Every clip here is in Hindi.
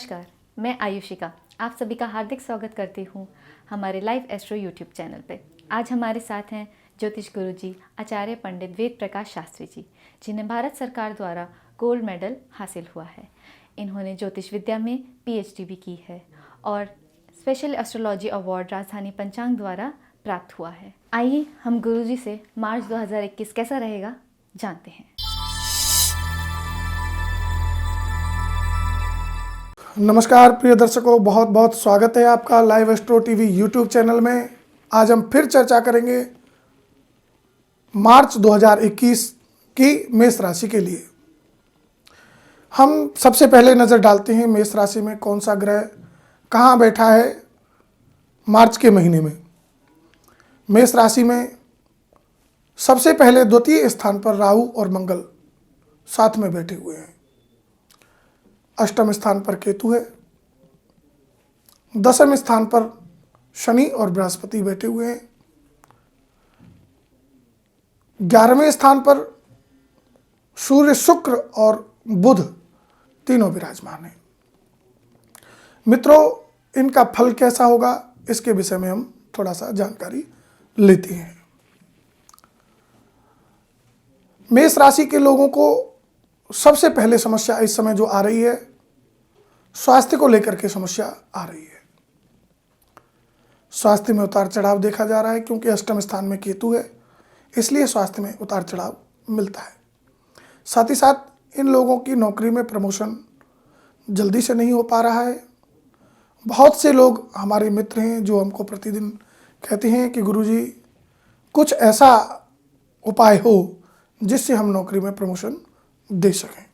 नमस्कार, मैं आयुषिका आप सभी का हार्दिक स्वागत करती हूँ हमारे लाइव एस्ट्रो यूट्यूब चैनल पे। आज हमारे साथ हैं ज्योतिष गुरुजी आचार्य पंडित वेद प्रकाश शास्त्री जी, जिन्हें भारत सरकार द्वारा गोल्ड मेडल हासिल हुआ है। इन्होंने ज्योतिष विद्या में PhD भी की है और स्पेशल एस्ट्रोलॉजी अवार्ड राजधानी पंचांग द्वारा प्राप्त हुआ है। आइए हम गुरुजी से मार्च 2021 कैसा रहेगा जानते हैं। नमस्कार प्रिय दर्शकों, बहुत बहुत स्वागत है आपका live astro TV YouTube channel में। आज हम फिर चर्चा करेंगे मार्च 2021 की मेष राशि के लिए। हम सबसे पहले नज़र डालते हैं मेष राशि में कौन सा ग्रह कहाँ बैठा है मार्च के महीने में। मेष राशि में सबसे पहले द्वितीय स्थान पर राहु और मंगल साथ में बैठे हुए हैं। अष्टम स्थान पर केतु है, दसम स्थान पर शनि और बृहस्पति बैठे हुए हैं, 11वें स्थान पर सूर्य, शुक्र और बुध तीनों विराजमान हैं। मित्रों, इनका फल कैसा होगा इसके विषय में हम थोड़ा सा जानकारी लेते हैं। मेष राशि के लोगों को सबसे पहले समस्या इस समय जो आ रही है, स्वास्थ्य को लेकर के समस्या आ रही है। स्वास्थ्य में उतार चढ़ाव देखा जा रहा है, क्योंकि अष्टम स्थान में केतु है, इसलिए स्वास्थ्य में उतार चढ़ाव मिलता है। साथ ही साथ इन लोगों की नौकरी में प्रमोशन जल्दी से नहीं हो पा रहा है। बहुत से लोग हमारे मित्र हैं जो हमको प्रतिदिन कहते हैं कि गुरुजी कुछ ऐसा उपाय हो जिससे हम नौकरी में प्रमोशन दे सकें।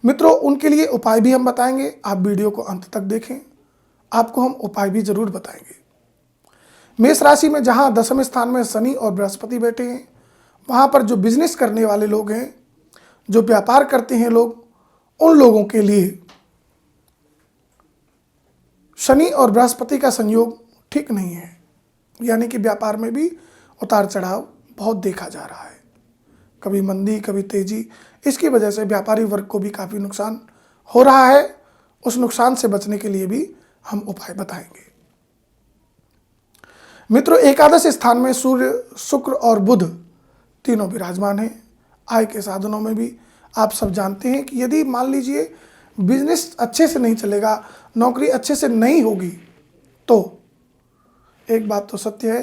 मित्रों, उनके लिए उपाय भी हम बताएंगे, आप वीडियो को अंत तक देखें, आपको हम उपाय भी जरूर बताएंगे। मेष राशि में जहां दसम स्थान में शनि और बृहस्पति बैठे हैं, वहां पर जो बिजनेस करने वाले लोग हैं, जो व्यापार करते हैं लोग, उन लोगों के लिए शनि और बृहस्पति का संयोग ठीक नहीं है। यानी कि व्यापार में भी उतार चढ़ाव बहुत देखा जा रहा है, कभी मंदी कभी तेजी। इसकी वजह से व्यापारी वर्ग को भी काफ़ी नुकसान हो रहा है। उस नुकसान से बचने के लिए भी हम उपाय बताएंगे। मित्रों, एकादश स्थान में सूर्य, शुक्र और बुध तीनों विराजमान हैं। आय के साधनों में भी आप सब जानते हैं कि यदि मान लीजिए बिजनेस अच्छे से नहीं चलेगा, नौकरी अच्छे से नहीं होगी, तो एक बात तो सत्य है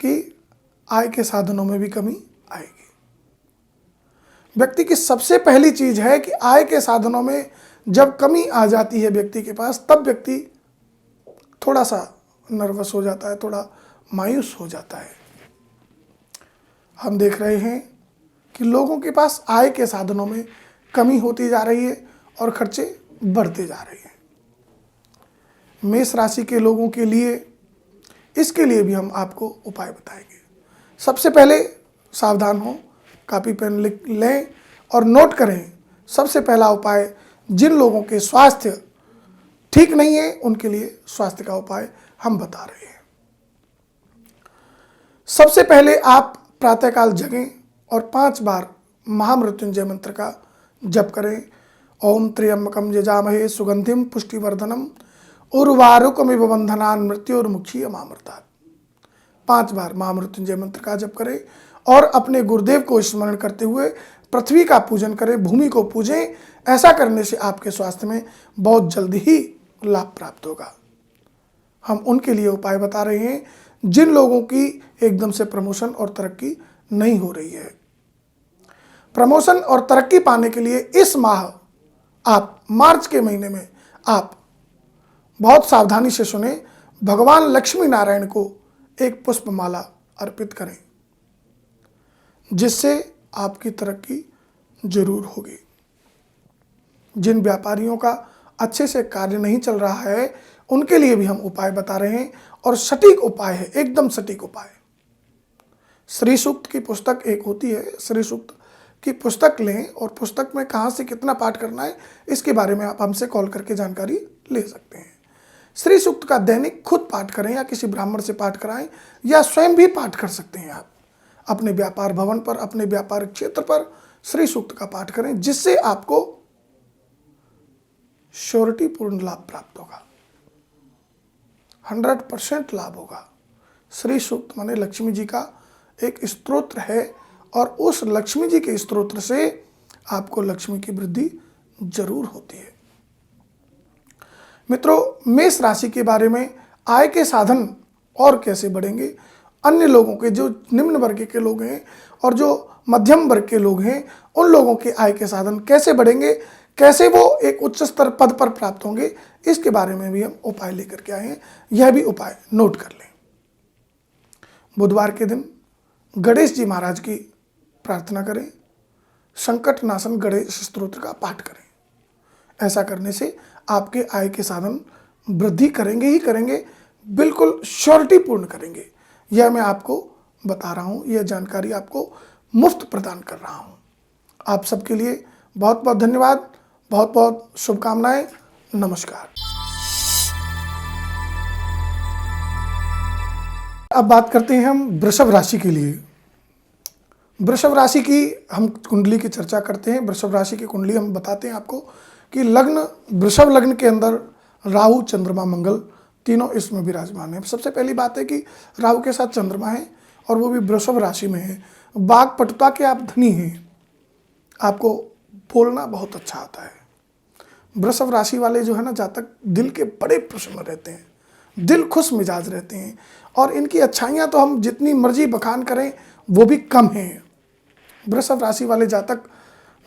कि आय के साधनों में भी कमी आएगी। व्यक्ति की सबसे पहली चीज है कि आय के साधनों में जब कमी आ जाती है व्यक्ति के पास, तब व्यक्ति थोड़ा सा नर्वस हो जाता है, थोड़ा मायूस हो जाता है। हम देख रहे हैं कि लोगों के पास आय के साधनों में कमी होती जा रही है और खर्चे बढ़ते जा रहे हैं। मेष राशि के लोगों के लिए इसके लिए भी हम आपको उपाय बताएंगे। सबसे पहले सावधान हो, कॉपी पेन लिख लें और नोट करें। सबसे पहला उपाय, जिन लोगों के स्वास्थ्य ठीक नहीं है उनके लिए स्वास्थ्य का उपाय हम बता रहे हैं। सबसे पहले आप प्रातःकाल जगें और 5 बार महामृत्युंजय मंत्र का जप करें। ओम त्र्यंबकम यजामहे सुगंधिम पुष्टिवर्धनम उर्वारुकमिव बंधनान् मृत्योर्मुक्षीय मामृतात्। 5 बार महामृत्युंजय मंत्र का जप करें और अपने गुरुदेव को स्मरण करते हुए पृथ्वी का पूजन करें, भूमि को पूजें। ऐसा करने से आपके स्वास्थ्य में बहुत जल्दी ही लाभ प्राप्त होगा। हम उनके लिए उपाय बता रहे हैं जिन लोगों की एकदम से प्रमोशन और तरक्की नहीं हो रही है। प्रमोशन और तरक्की पाने के लिए इस माह आप मार्च के महीने में आप बहुत सावधानी से सुने, भगवान लक्ष्मी नारायण को एक पुष्पमाला अर्पित करें, जिससे आपकी तरक्की जरूर होगी। जिन व्यापारियों का अच्छे से कार्य नहीं चल रहा है, उनके लिए भी हम उपाय बता रहे हैं और सटीक उपाय है, एकदम सटीक उपाय। श्री सूक्त की पुस्तक एक होती है, श्री सूक्त की पुस्तक लें और पुस्तक में कहाँ से कितना पाठ करना है इसके बारे में आप हमसे कॉल करके जानकारी ले सकते हैं। श्री सूक्त का दैनिक खुद पाठ करें या किसी ब्राह्मण से पाठ कराएं या स्वयं भी पाठ कर सकते हैं। आप अपने व्यापार भवन पर, अपने व्यापार क्षेत्र पर श्री सूक्त का पाठ करें, जिससे आपको श्योरिटीपूर्ण लाभ प्राप्त होगा, 100% लाभ होगा। श्री सूक्त माने लक्ष्मी जी का एक स्तोत्र है और उस लक्ष्मी जी के स्तोत्र से आपको लक्ष्मी की वृद्धि जरूर होती है। मित्रों, मेष राशि के बारे में आय के साधन और कैसे बढ़ेंगे, अन्य लोगों के जो निम्न वर्ग के लोग हैं और जो मध्यम वर्ग के लोग हैं उन लोगों के आय के साधन कैसे बढ़ेंगे, कैसे वो एक उच्च स्तर पद पर प्राप्त होंगे, इसके बारे में भी हम उपाय लेकर के आए हैं। यह भी उपाय नोट कर लें। बुधवार के दिन गणेश जी महाराज की प्रार्थना करें, संकट नाशन गणेश स्तोत्र का पाठ करें। ऐसा करने से आपके आय के साधन वृद्धि करेंगे ही करेंगे, बिल्कुल श्योरिटी पूर्ण करेंगे। यह मैं आपको बता रहा हूँ, यह जानकारी आपको मुफ्त प्रदान कर रहा हूँ। आप सबके लिए बहुत बहुत धन्यवाद, बहुत बहुत शुभकामनाएं। नमस्कार। अब बात करते हैं हम वृषभ राशि के लिए। वृषभ राशि की हम कुंडली की चर्चा करते हैं। वृषभ राशि की कुंडली हम बताते हैं आपको कि लग्न, वृषभ लग्न के अंदर राहु, चंद्रमा, मंगल तीनों इसमें विराजमान है। सबसे पहली बात है कि राहु के साथ चंद्रमा है और वो भी वृषभ राशि में है। वाक्पटुता के आप धनी हैं, आपको बोलना बहुत अच्छा आता है। वृषभ राशि वाले जो है ना, जातक दिल के बड़े प्रसन्न रहते हैं, दिल खुश मिजाज रहते हैं और इनकी अच्छाइयाँ तो हम जितनी मर्जी बखान करें वो भी कम हैं। वृषभ राशि वाले जातक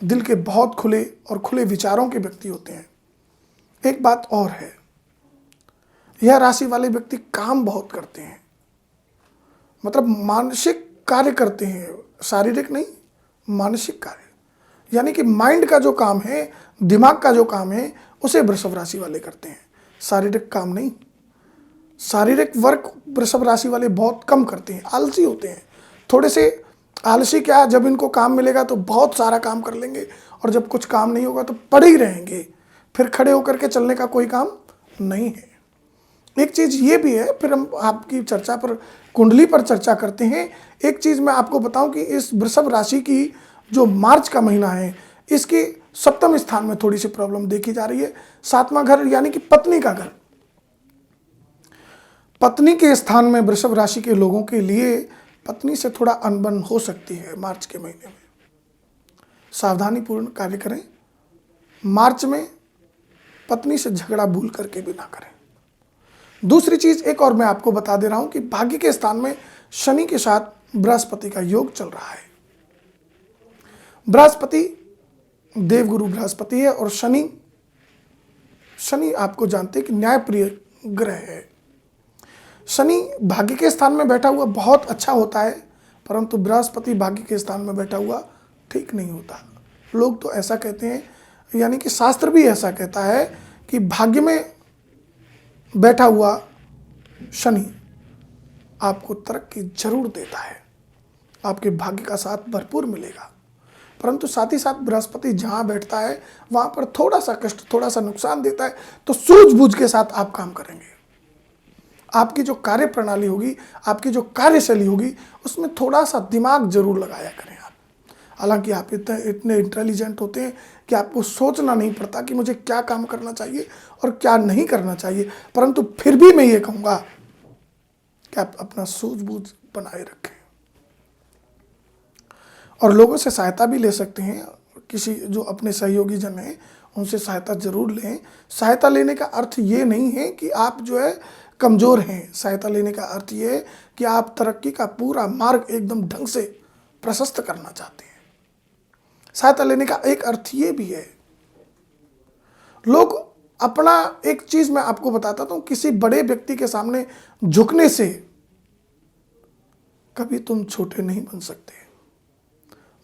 दिल के बहुत खुले और खुले विचारों के व्यक्ति होते हैं। एक बात और है, यह राशि वाले व्यक्ति काम बहुत करते हैं, मतलब मानसिक कार्य करते हैं, शारीरिक नहीं, मानसिक कार्य, यानी कि माइंड का जो काम है, दिमाग का जो काम है, उसे वृषभ राशि वाले करते हैं, शारीरिक काम नहीं। शारीरिक वर्क वृषभ राशि वाले बहुत कम करते हैं, आलसी होते हैं। थोड़े से आलसी क्या, जब इनको काम मिलेगा तो बहुत सारा काम कर लेंगे और जब कुछ काम नहीं होगा तो पड़े ही रहेंगे, फिर खड़े होकर के चलने का कोई काम नहीं है। एक चीज़ ये भी है, फिर हम आपकी चर्चा पर, कुंडली पर चर्चा करते हैं। एक चीज़ मैं आपको बताऊं कि इस वृषभ राशि की जो मार्च का महीना है, इसके सप्तम स्थान में थोड़ी सी प्रॉब्लम देखी जा रही है। सातवां घर यानी कि पत्नी का घर, पत्नी के स्थान में वृषभ राशि के लोगों के लिए पत्नी से थोड़ा अनबन हो सकती है मार्च के महीने में। सावधानी पूर्ण कार्य करें। मार्च में पत्नी से झगड़ा भूल करके भी ना करें। दूसरी चीज एक और मैं आपको बता दे रहा हूं कि भाग्य के स्थान में शनि के साथ बृहस्पति का योग चल रहा है। बृहस्पति देवगुरु बृहस्पति है और शनि आपको जानते हैं कि न्यायप्रिय ग्रह है। शनि भाग्य के स्थान में बैठा हुआ बहुत अच्छा होता है, परंतु बृहस्पति भाग्य के स्थान में बैठा हुआ ठीक नहीं होता। लोग तो ऐसा कहते हैं, यानी कि शास्त्र भी ऐसा कहता है कि भाग्य में बैठा हुआ शनि आपको तरक्की जरूर देता है, आपके भाग्य का साथ भरपूर मिलेगा, परंतु साथ ही साथ बृहस्पति जहाँ बैठता है वहाँ पर थोड़ा सा कष्ट, थोड़ा सा नुकसान देता है। तो सूझबूझ के साथ आप काम करेंगे। आपकी जो कार्य प्रणाली होगी, आपकी जो कार्यशैली होगी, उसमें थोड़ा सा दिमाग जरूर लगाया करें आप। हालांकि आप इतने इंटेलिजेंट होते हैं कि आपको सोचना नहीं पड़ता कि मुझे क्या काम करना चाहिए और क्या नहीं करना चाहिए, परंतु फिर भी मैं ये कहूँगा कि आप अपना सूझबूझ बनाए रखें और लोगों से सहायता भी ले सकते हैं। किसी जो अपने सहयोगी जन हैं उनसे सहायता जरूर लें। सहायता लेने का अर्थ ये नहीं है कि आप जो है कमज़ोर हैं। सहायता लेने का अर्थ ये है कि आप तरक्की का पूरा मार्ग एकदम ढंग से प्रशस्त करना चाहते हैं। सहायता लेने का एक अर्थ ये भी है, लोग अपना, एक चीज़ मैं आपको बताता हूँ, किसी बड़े व्यक्ति के सामने झुकने से कभी तुम छोटे नहीं बन सकते,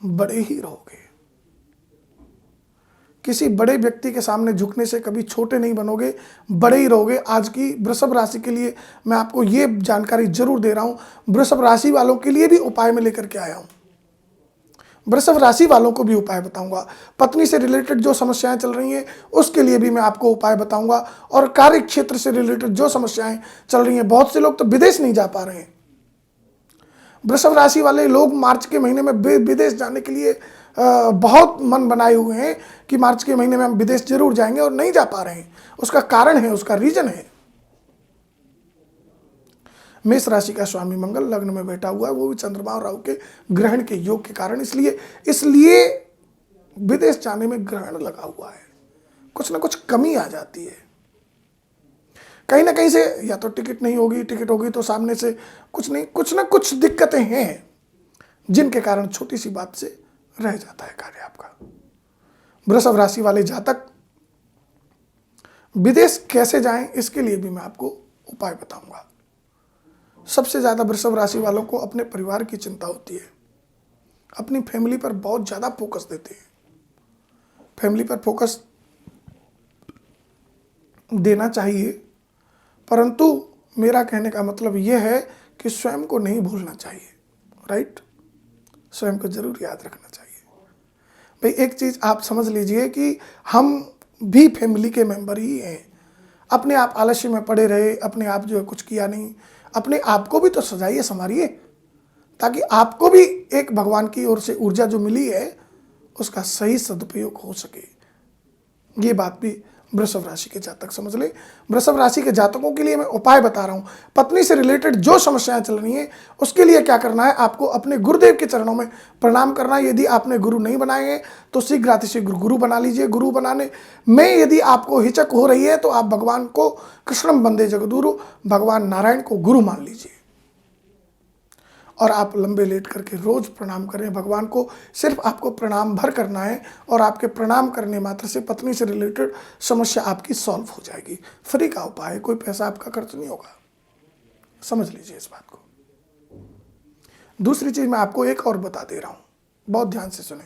बड़े ही रहोगे। किसी बड़े व्यक्ति के सामने झुकने से कभी छोटे नहीं बनोगे, बड़े ही रहोगे। आज की वृषभ राशि के लिए मैं आपको ये जानकारी जरूर दे रहा हूँ। वृषभ राशि वालों के लिए भी उपाय में लेकर के आया हूँ। वृषभ राशि वालों को भी उपाय बताऊंगा। पत्नी से रिलेटेड जो समस्याएं चल रही हैं उसके लिए भी मैं आपको उपाय बताऊंगा, और कार्य क्षेत्र से रिलेटेड जो समस्याएं चल रही हैं, बहुत से लोग तो विदेश नहीं जा पा रहे हैं। वृषभ राशि वाले लोग मार्च के महीने में विदेश जाने के लिए बहुत मन बनाए हुए हैं कि मार्च के महीने में हम विदेश जरूर जाएंगे और नहीं जा पा रहे हैं। उसका कारण है, उसका रीजन है, मेष राशि का स्वामी मंगल लग्न में बैठा हुआ है, वो भी चंद्रमा और राहु के ग्रहण के योग के कारण। इसलिए विदेश जाने में ग्रहण लगा हुआ है, कुछ ना कुछ कमी आ जाती है। कहीं ना कहीं से या तो टिकट नहीं होगी, टिकट होगी तो सामने से कुछ नहीं, कुछ ना कुछ दिक्कतें हैं जिनके कारण छोटी सी बात से रह जाता है कार्य आपका। वृषभ राशि वाले जातक विदेश कैसे जाएं, इसके लिए भी मैं आपको उपाय बताऊंगा। सबसे ज्यादा वृषभ राशि वालों को अपने परिवार की चिंता होती है, अपनी फैमिली पर बहुत ज्यादा फोकस देते हैं। फैमिली पर फोकस देना चाहिए, परंतु मेरा कहने का मतलब यह है कि स्वयं को नहीं भूलना चाहिए। राइट, स्वयं को जरूर याद रखना चाहिए। भाई एक चीज आप समझ लीजिए कि हम भी फैमिली के मेंबर ही हैं। अपने आप आलस्य में पड़े रहे, अपने आप जो है कुछ किया नहीं, अपने आप को भी तो सजाइए, संवारिए, ताकि आपको भी एक भगवान की ओर से ऊर्जा जो मिली है उसका सही सदुपयोग हो सके। ये बात भी वृषभ राशि के जातक समझ ले। वृषभ राशि के जातकों के लिए मैं उपाय बता रहा हूं। पत्नी से रिलेटेड जो समस्याएं चल रही हैं उसके लिए क्या करना है, आपको अपने गुरुदेव के चरणों में प्रणाम करना है। यदि आपने गुरु नहीं बनाए हैं तो शीघ्र अतिशीघ्र गुरु बना लीजिए। गुरु बनाने में यदि आपको हिचक हो रही है तो आप भगवान को कृष्णम वंदे जगद्गुरु, भगवान नारायण को गुरु मान लीजिए और आप लंबे लेट करके रोज प्रणाम करें भगवान को। सिर्फ आपको प्रणाम भर करना है और आपके प्रणाम करने मात्र से पत्नी से रिलेटेड समस्या आपकी सॉल्व हो जाएगी। फ्री का उपाय है, कोई पैसा आपका खर्च नहीं होगा, समझ लीजिए इस बात को। दूसरी चीज मैं आपको एक और बता दे रहा हूं, बहुत ध्यान से सुने।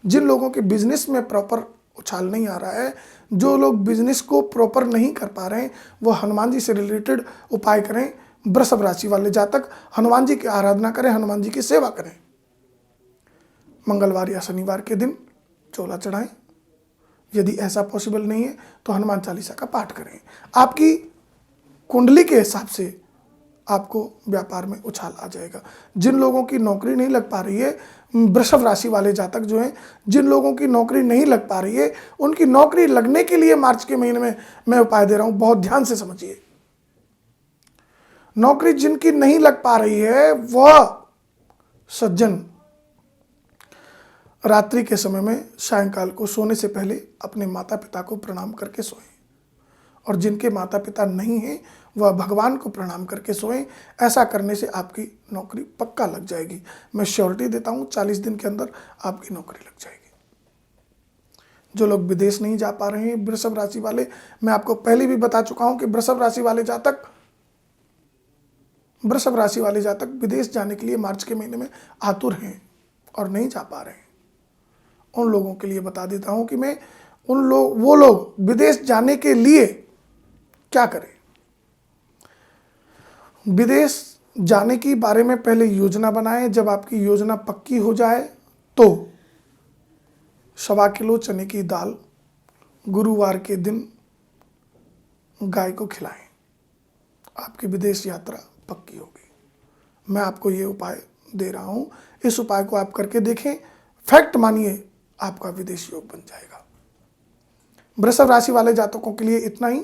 जिन लोगों के बिजनेस में प्रॉपर उछाल नहीं आ रहा है, जो लोग बिजनेस को प्रॉपर नहीं कर पा रहे हैं, वो हनुमान जी से रिलेटेड उपाय करें। वृषभ राशि वाले जातक हनुमान जी की आराधना करें, हनुमान जी की सेवा करें। मंगलवार या शनिवार के दिन चोला चढ़ाएं। यदि ऐसा पॉसिबल नहीं है तो हनुमान चालीसा का पाठ करें। आपकी कुंडली के हिसाब से आपको व्यापार में उछाल आ जाएगा। जिन लोगों की नौकरी नहीं लग पा रही है, वृषभ राशि वाले जातक जो हैं, जिन लोगों की नौकरी नहीं लग पा रही है, उनकी नौकरी लगने के लिए मार्च के महीने में मैं उपाय दे रहा हूं, बहुत ध्यान से समझिए। नौकरी जिनकी नहीं लग पा रही है वह सज्जन रात्रि के समय में सायंकाल को सोने से पहले अपने माता पिता को प्रणाम करके सोएं, और जिनके माता पिता नहीं हैं वह भगवान को प्रणाम करके सोएं। ऐसा करने से आपकी नौकरी पक्का लग जाएगी। मैं श्योरिटी देता हूं 40 दिन के अंदर आपकी नौकरी लग जाएगी। जो लोग विदेश नहीं जा पा रहे हैं वृषभ राशि वाले, मैं आपको पहले भी बता चुका हूं कि वृषभ राशि वाले जातक विदेश जाने के लिए मार्च के महीने में आतुर हैं और नहीं जा पा रहे हैं। उन लोगों के लिए बता देता हूं कि मैं वो लोग विदेश जाने के लिए क्या करें। विदेश जाने की बारे में पहले योजना बनाएं। जब आपकी योजना पक्की हो जाए तो 1.25 किलो चने की दाल गुरुवार के दिन गाय को खिलाएं, आपकी विदेश यात्रा पक्की होगी। मैं आपको ये उपाय दे रहा हूं, इस उपाय को आप करके देखें, फैक्ट मानिए आपका विदेश योग बन जाएगा। वृषभ राशि वाले जातकों के लिए इतना ही।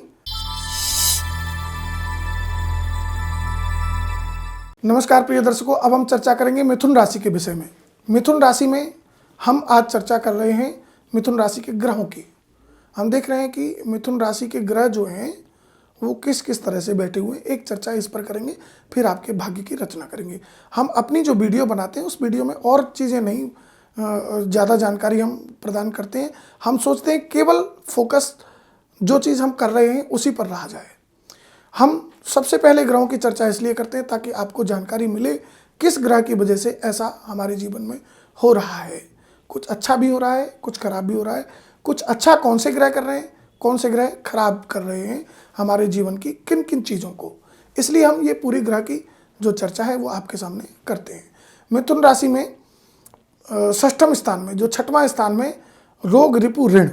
नमस्कार प्रिय दर्शकों, अब हम चर्चा करेंगे मिथुन राशि के विषय में। मिथुन राशि में हम आज चर्चा कर रहे हैं मिथुन राशि के ग्रहों की। हम देख रहे हैं कि मिथुन राशि के ग्रह जो हैं वो किस किस तरह से बैठे हुए हैं, एक चर्चा इस पर करेंगे, फिर आपके भाग्य की रचना करेंगे। हम अपनी जो वीडियो बनाते हैं उस वीडियो में और चीज़ें नहीं, ज़्यादा जानकारी हम प्रदान करते हैं। हम सोचते हैं केवल फोकस जो चीज़ हम कर रहे हैं उसी पर रहा जाए। हम सबसे पहले ग्रहों की चर्चा इसलिए करते हैं ताकि आपको जानकारी मिले किस ग्रह की वजह से ऐसा हमारे जीवन में हो रहा है। कुछ अच्छा भी हो रहा है, कुछ खराब भी हो रहा है। कुछ अच्छा कौन से ग्रह कर रहे हैं, कौन से ग्रह खराब कर रहे हैं हमारे जीवन की किन किन चीज़ों को, इसलिए हम ये पूरी ग्रह की जो चर्चा है वो आपके सामने करते हैं। मिथुन राशि में षष्ठम स्थान में, जो 6वां स्थान में रोग रिपु ऋण,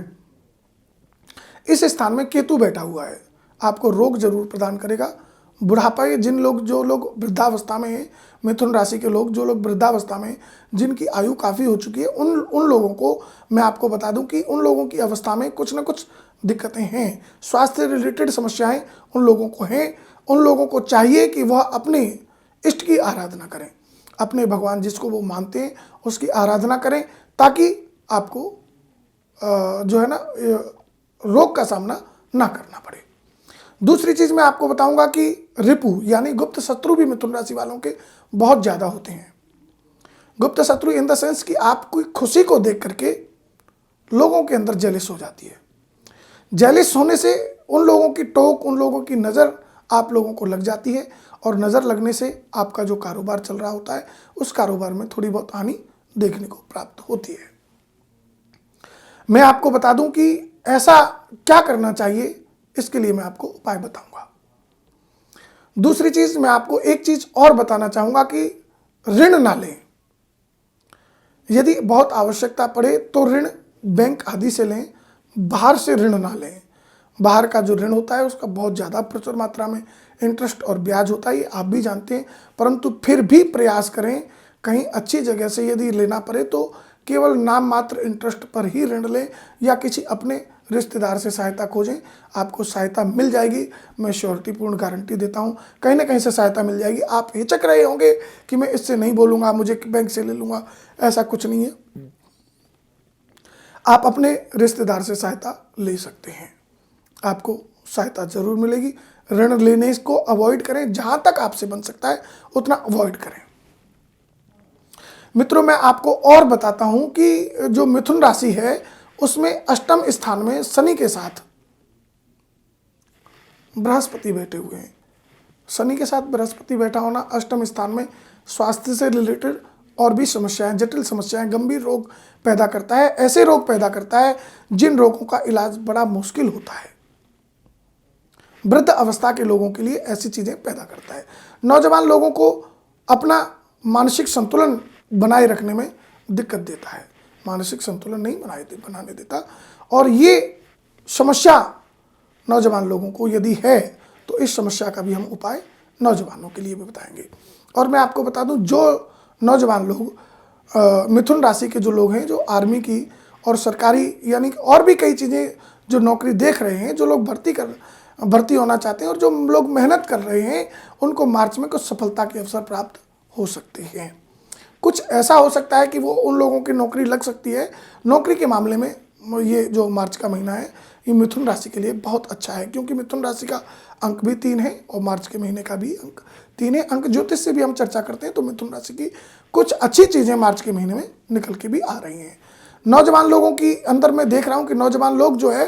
इस स्थान में केतु बैठा हुआ है। आपको रोग जरूर प्रदान करेगा बुढ़ापा, जो लोग वृद्धावस्था में हैं, मिथुन राशि के लोग जो लोग वृद्धावस्था में हैं, जिनकी आयु काफ़ी हो चुकी है, उन लोगों को मैं आपको बता दूं कि उन लोगों की अवस्था में कुछ ना कुछ दिक्कतें हैं, स्वास्थ्य रिलेटेड समस्याएं उन लोगों को हैं। उन लोगों को चाहिए कि वह अपने इष्ट की आराधना करें, अपने भगवान जिसको वो मानते हैं उसकी आराधना करें, ताकि आपको जो है ना रोग का सामना ना करना पड़े। दूसरी चीज़ मैं आपको बताऊंगा कि रिपु यानी गुप्त शत्रु भी मिथुन राशि वालों के बहुत ज़्यादा होते हैं। गुप्त शत्रु इन द सेंस कि आपकी खुशी को देख करके लोगों के अंदर जेलिस हो जाती है। जेलिस होने से उन लोगों की टोक, उन लोगों की नज़र आप लोगों को लग जाती है, और नज़र लगने से आपका जो कारोबार चल रहा होता है उस कारोबार में थोड़ी बहुत हानि देखने को प्राप्त होती है। मैं आपको बता दूं कि ऐसा क्या करना चाहिए, इसके लिए मैं आपको उपाय बताऊंगा। दूसरी चीज़ मैं आपको एक चीज़ और बताना चाहूँगा कि ऋण ना लें। यदि बहुत आवश्यकता पड़े तो ऋण बैंक आदि से लें, बाहर से ऋण ना लें। बाहर का जो ऋण होता है उसका बहुत ज़्यादा प्रचुर मात्रा में इंटरेस्ट और ब्याज होता है, ये आप भी जानते हैं। परंतु फिर भी प्रयास करें कहीं अच्छी जगह से यदि लेना पड़े तो केवल नाम मात्र इंटरेस्ट पर ही ऋण लें, या किसी अपने रिश्तेदार से सहायता खोजें, आपको सहायता मिल जाएगी। मैं श्योरिटीपूर्ण गारंटी देता हूँ, कहीं ना कहीं से सहायता मिल जाएगी। आप हिचक रहे होंगे कि मैं इससे नहीं बोलूँगा, मुझे बैंक से ले लूँगा, ऐसा कुछ नहीं है। आप अपने रिश्तेदार से सहायता ले सकते हैं, आपको सहायता जरूर मिलेगी। ऋण लेने को अवॉइड करें, जहां तक आपसे बन सकता है उतना अवॉइड करें। मित्रों, मैं आपको और बताता हूं कि जो मिथुन राशि है उसमें अष्टम स्थान में शनि के साथ बृहस्पति बैठे हुए हैं। शनि के साथ बृहस्पति बैठा होना अष्टम स्थान में स्वास्थ्य से रिलेटेड और भी समस्याएं, जटिल समस्याएं, गंभीर रोग पैदा करता है। ऐसे रोग पैदा करता है जिन रोगों का इलाज बड़ा मुश्किल होता है। वृद्ध अवस्था के लोगों के लिए ऐसी चीज़ें पैदा करता है। नौजवान लोगों को अपना मानसिक संतुलन बनाए रखने में दिक्कत देता है, मानसिक संतुलन नहीं बनाने देता। और ये समस्या नौजवान लोगों को यदि है तो इस समस्या का भी हम उपाय नौजवानों के लिए भी बताएंगे। और मैं आपको बता दूं, जो नौजवान लोग मिथुन राशि के जो लोग हैं, जो आर्मी की और सरकारी यानी और भी कई चीज़ें जो नौकरी देख रहे हैं, जो लोग भर्ती होना चाहते हैं और जो लोग मेहनत कर रहे हैं, उनको मार्च में कुछ सफलता के अवसर प्राप्त हो सकते हैं। कुछ ऐसा हो सकता है कि वो उन लोगों की नौकरी लग सकती है। नौकरी के मामले में ये जो मार्च का महीना है ये मिथुन राशि के लिए बहुत अच्छा है, क्योंकि मिथुन राशि का अंक भी 3 है और मार्च के महीने का भी अंक 3 है। अंक ज्योतिष से भी हम चर्चा करते हैं तो मिथुन राशि की कुछ अच्छी चीज़ें मार्च के महीने में निकल के भी आ रही हैं। नौजवान लोगों की अंदर मैं देख रहा हूँ कि नौजवान लोग जो है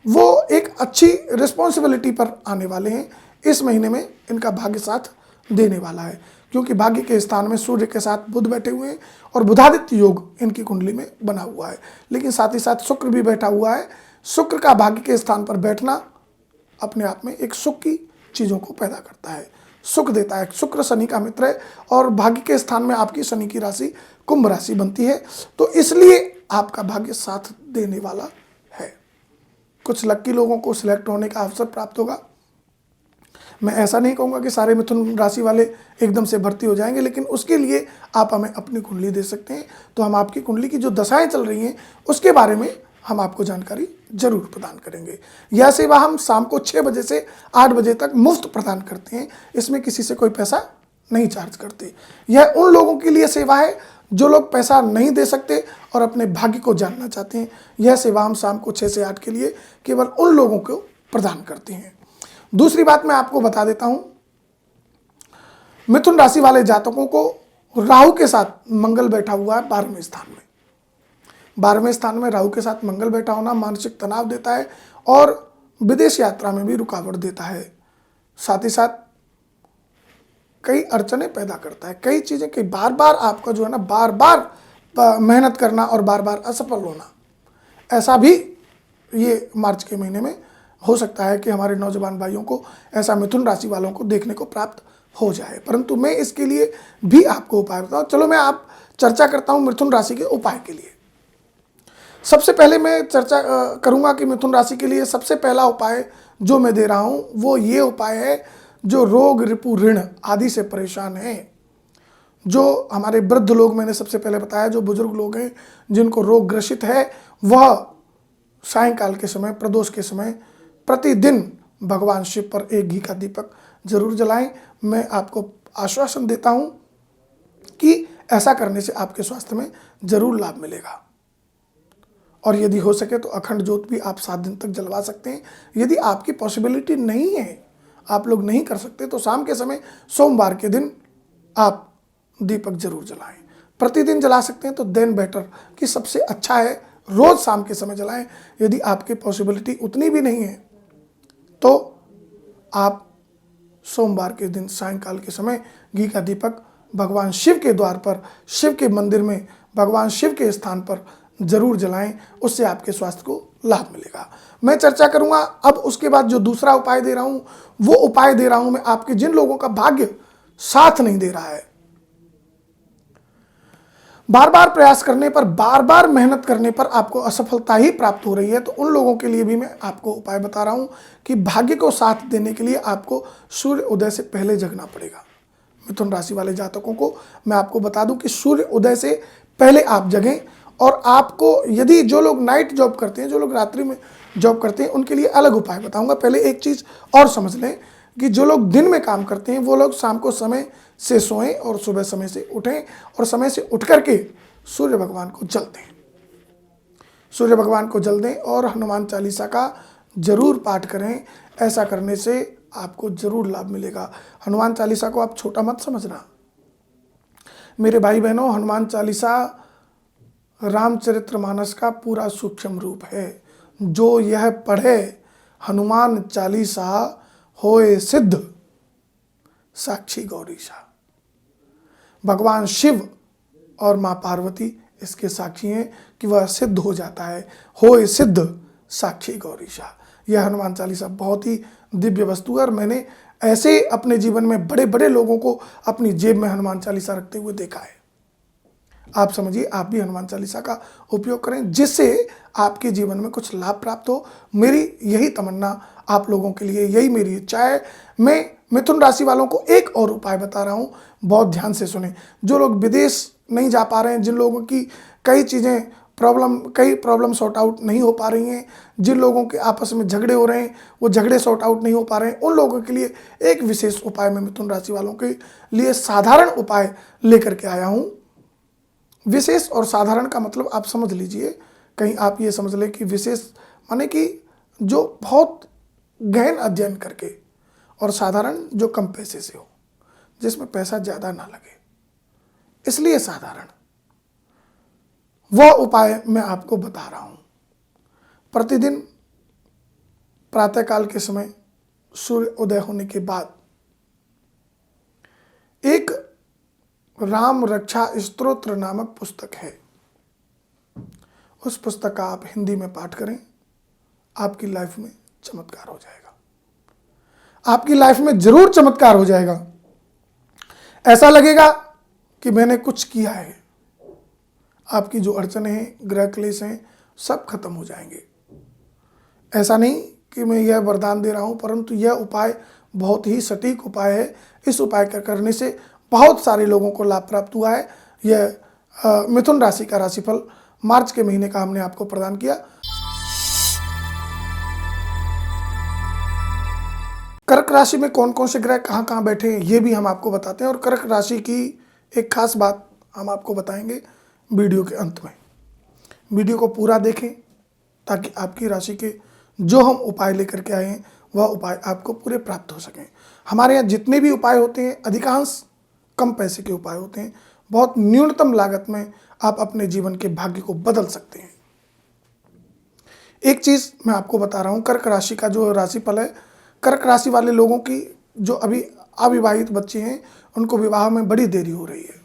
वो एक अच्छी रिस्पॉन्सिबिलिटी पर आने वाले हैं। इस महीने में इनका भाग्य साथ देने वाला है, क्योंकि भाग्य के स्थान में सूर्य के साथ बुध बैठे हुए हैं और बुधादित्य योग इनकी कुंडली में बना हुआ है। लेकिन साथ ही साथ शुक्र भी बैठा हुआ है। शुक्र का भाग्य के स्थान पर बैठना अपने आप में एक सुख की चीज़ों को पैदा करता है, सुख देता है। शुक्र शनि का मित्र है और भाग्य के स्थान में आपकी शनि की राशि कुंभ राशि बनती है, तो इसलिए आपका भाग्य साथ देने वाला है। कुछ लक्की लोगों को सिलेक्ट होने का अवसर प्राप्त होगा। मैं ऐसा नहीं कहूँगा कि सारे मिथुन राशि वाले एकदम से भर्ती हो जाएंगे, लेकिन उसके लिए आप हमें अपनी कुंडली दे सकते हैं, तो हम आपकी कुंडली की जो दशाएं चल रही हैं उसके बारे में हम आपको जानकारी जरूर प्रदान करेंगे। यह सेवा हम शाम को 6 बजे से 8 बजे तक मुफ्त प्रदान करते हैं, इसमें किसी से कोई पैसा नहीं चार्ज करते। यह उन लोगों के लिए सेवा है जो लोग पैसा नहीं दे सकते और अपने भाग्य को जानना चाहते हैं। यह सेवा हम शाम को 6 से 8 के लिए केवल उन लोगों को प्रदान करते हैं। दूसरी बात मैं आपको बता देता हूं, मिथुन राशि वाले जातकों को राहु के साथ मंगल बैठा हुआ है 12वें स्थान में। 12वें स्थान में राहु के साथ मंगल बैठा होना मानसिक तनाव देता है और विदेश यात्रा में भी रुकावट देता है। साथ ही साथ कई अड़चने पैदा करता है, कई चीज़ें, कई बार बार आपका जो है ना बार बार मेहनत करना और बार बार असफल होना, ऐसा भी ये मार्च के महीने में हो सकता है कि हमारे नौजवान भाइयों को, ऐसा मिथुन राशि वालों को देखने को प्राप्त हो जाए। परंतु मैं इसके लिए भी आपको उपाय बताऊँ। चलो मैं आप चर्चा करता हूँ मिथुन राशि के उपाय के लिए। सबसे पहले मैं चर्चा करूँगा कि मिथुन राशि के लिए सबसे पहला उपाय जो मैं दे रहा हूँ वो ये उपाय है जो रोग रिपु ऋण आदि से परेशान हैं, जो हमारे वृद्ध लोग, मैंने सबसे पहले बताया, जो बुजुर्ग लोग हैं जिनको रोग ग्रसित है, वह सायंकाल के समय, प्रदोष के समय प्रतिदिन भगवान शिव पर एक घी का दीपक जरूर जलाएं। मैं आपको आश्वासन देता हूं कि ऐसा करने से आपके स्वास्थ्य में जरूर लाभ मिलेगा। और यदि हो सके तो अखंड ज्योत भी आप 7 दिन तक जलवा सकते हैं। यदि आपकी पॉसिबिलिटी नहीं है, आप लोग नहीं कर सकते, तो शाम के समय सोमवार के दिन आप दीपक जरूर जलाएं। प्रतिदिन जला सकते हैं तो देन बेटर, कि सबसे अच्छा है रोज शाम के समय जलाएं। यदि आपकी पॉसिबिलिटी उतनी भी नहीं है तो आप सोमवार के दिन सायंकाल के समय घी का दीपक भगवान शिव के द्वार पर, शिव के मंदिर में, भगवान शिव के स्थान पर जरूर जलाएं। उससे आपके स्वास्थ्य को लाभ मिलेगा। मैं चर्चा करूंगा अब उसके बाद जो दूसरा उपाय दे रहा हूं, वो उपाय दे रहा हूं मैं आपके जिन लोगों का भाग्य साथ नहीं दे रहा है, बार बार प्रयास करने पर, बार बार मेहनत करने पर आपको असफलता ही प्राप्त हो रही है, तो उन लोगों के लिए भी मैं आपको उपाय बता रहा हूं कि भाग्य को साथ देने के लिए आपको सूर्य उदय से पहले जगना पड़ेगा। मिथुन राशि वाले जातकों को मैं आपको बता दूं कि सूर्य उदय से पहले आप जगें। और आपको, यदि जो लोग नाइट जॉब करते हैं, जो लोग रात्रि में जॉब करते हैं, उनके लिए अलग उपाय बताऊंगा। पहले एक चीज़ और समझ लें कि जो लोग दिन में काम करते हैं वो लोग शाम को समय से सोएं और सुबह समय से उठें, और समय से उठ करके सूर्य भगवान को जल दें। सूर्य भगवान को जल दें और हनुमान चालीसा का जरूर पाठ करें। ऐसा करने से आपको जरूर लाभ मिलेगा। हनुमान चालीसा को आप छोटा मत समझना मेरे भाई बहनों। हनुमान चालीसा रामचरितमानस का पूरा सूक्ष्म रूप है। जो यह पढ़े हनुमान चालीसा होए सिद्ध, साक्षी गौरीशा। भगवान शिव और माँ पार्वती इसके साक्षी हैं कि वह सिद्ध हो जाता है। होए सिद्ध, साक्षी गौरीशा। यह हनुमान चालीसा बहुत ही दिव्य वस्तु है, और मैंने ऐसे अपने जीवन में बड़े बड़े लोगों को अपनी जेब में हनुमान चालीसा रखते हुए देखा है। आप समझिए, आप भी हनुमान चालीसा का उपयोग करें जिससे आपके जीवन में कुछ लाभ प्राप्त हो। मेरी यही तमन्ना आप लोगों के लिए, यही मेरी इच्छा है। मैं मिथुन राशि वालों को एक और उपाय बता रहा हूं, बहुत ध्यान से सुने। जो लोग विदेश नहीं जा पा रहे हैं, जिन लोगों की कई प्रॉब्लम सॉर्ट आउट नहीं हो पा रही हैं, जिन लोगों के आपस में झगड़े हो रहे हैं, वो झगड़े सॉर्ट आउट नहीं हो पा रहे हैं, उन लोगों के लिए एक विशेष उपाय मैं मिथुन राशि वालों के लिए साधारण उपाय लेकर के आया हूँ। विशेष और साधारण का मतलब आप समझ लीजिए, कहीं आप ये समझ लें कि विशेष माने कि जो बहुत गहन अध्ययन करके, और साधारण जो कम पैसे से हो, जिसमें पैसा ज़्यादा ना लगे, इसलिए साधारण। वह उपाय मैं आपको बता रहा हूँ। प्रतिदिन प्रातःकाल के समय सूर्य उदय होने के बाद एक राम रक्षा स्तोत्र नामक पुस्तक है, उस पुस्तक का आप हिंदी में पाठ करें। आपकी लाइफ में चमत्कार हो जाएगा। आपकी लाइफ में जरूर चमत्कार हो जाएगा। ऐसा लगेगा कि मैंने कुछ किया है। आपकी जो अड़चने हैं, ग्रह क्लेश हैं, सब खत्म हो जाएंगे। ऐसा नहीं कि मैं यह वरदान दे रहा हूं, परंतु यह उपाय बहुत ही सटीक उपाय है। इस उपाय का करने से बहुत सारे लोगों को लाभ प्राप्त हुआ है। यह मिथुन राशि का राशिफल मार्च के महीने का हमने आपको प्रदान किया। कर्क राशि में कौन कौन से ग्रह कहाँ कहाँ बैठे हैं ये भी हम आपको बताते हैं, और कर्क राशि की एक खास बात हम आपको बताएंगे वीडियो के अंत में। वीडियो को पूरा देखें ताकि आपकी राशि के जो हम उपाय लेकर के आए हैं वह उपाय आपको पूरे प्राप्त हो सकें। हमारे यहाँ जितने भी उपाय होते हैं अधिकांश कम पैसे के उपाय होते हैं। बहुत न्यूनतम लागत में आप अपने जीवन के भाग्य को बदल सकते हैं। एक चीज़ मैं आपको बता रहा हूँ, कर्क राशि का जो राशिफल है, कर्क राशि वाले लोगों की जो अभी अविवाहित बच्चे हैं उनको विवाह में बड़ी देरी हो रही है।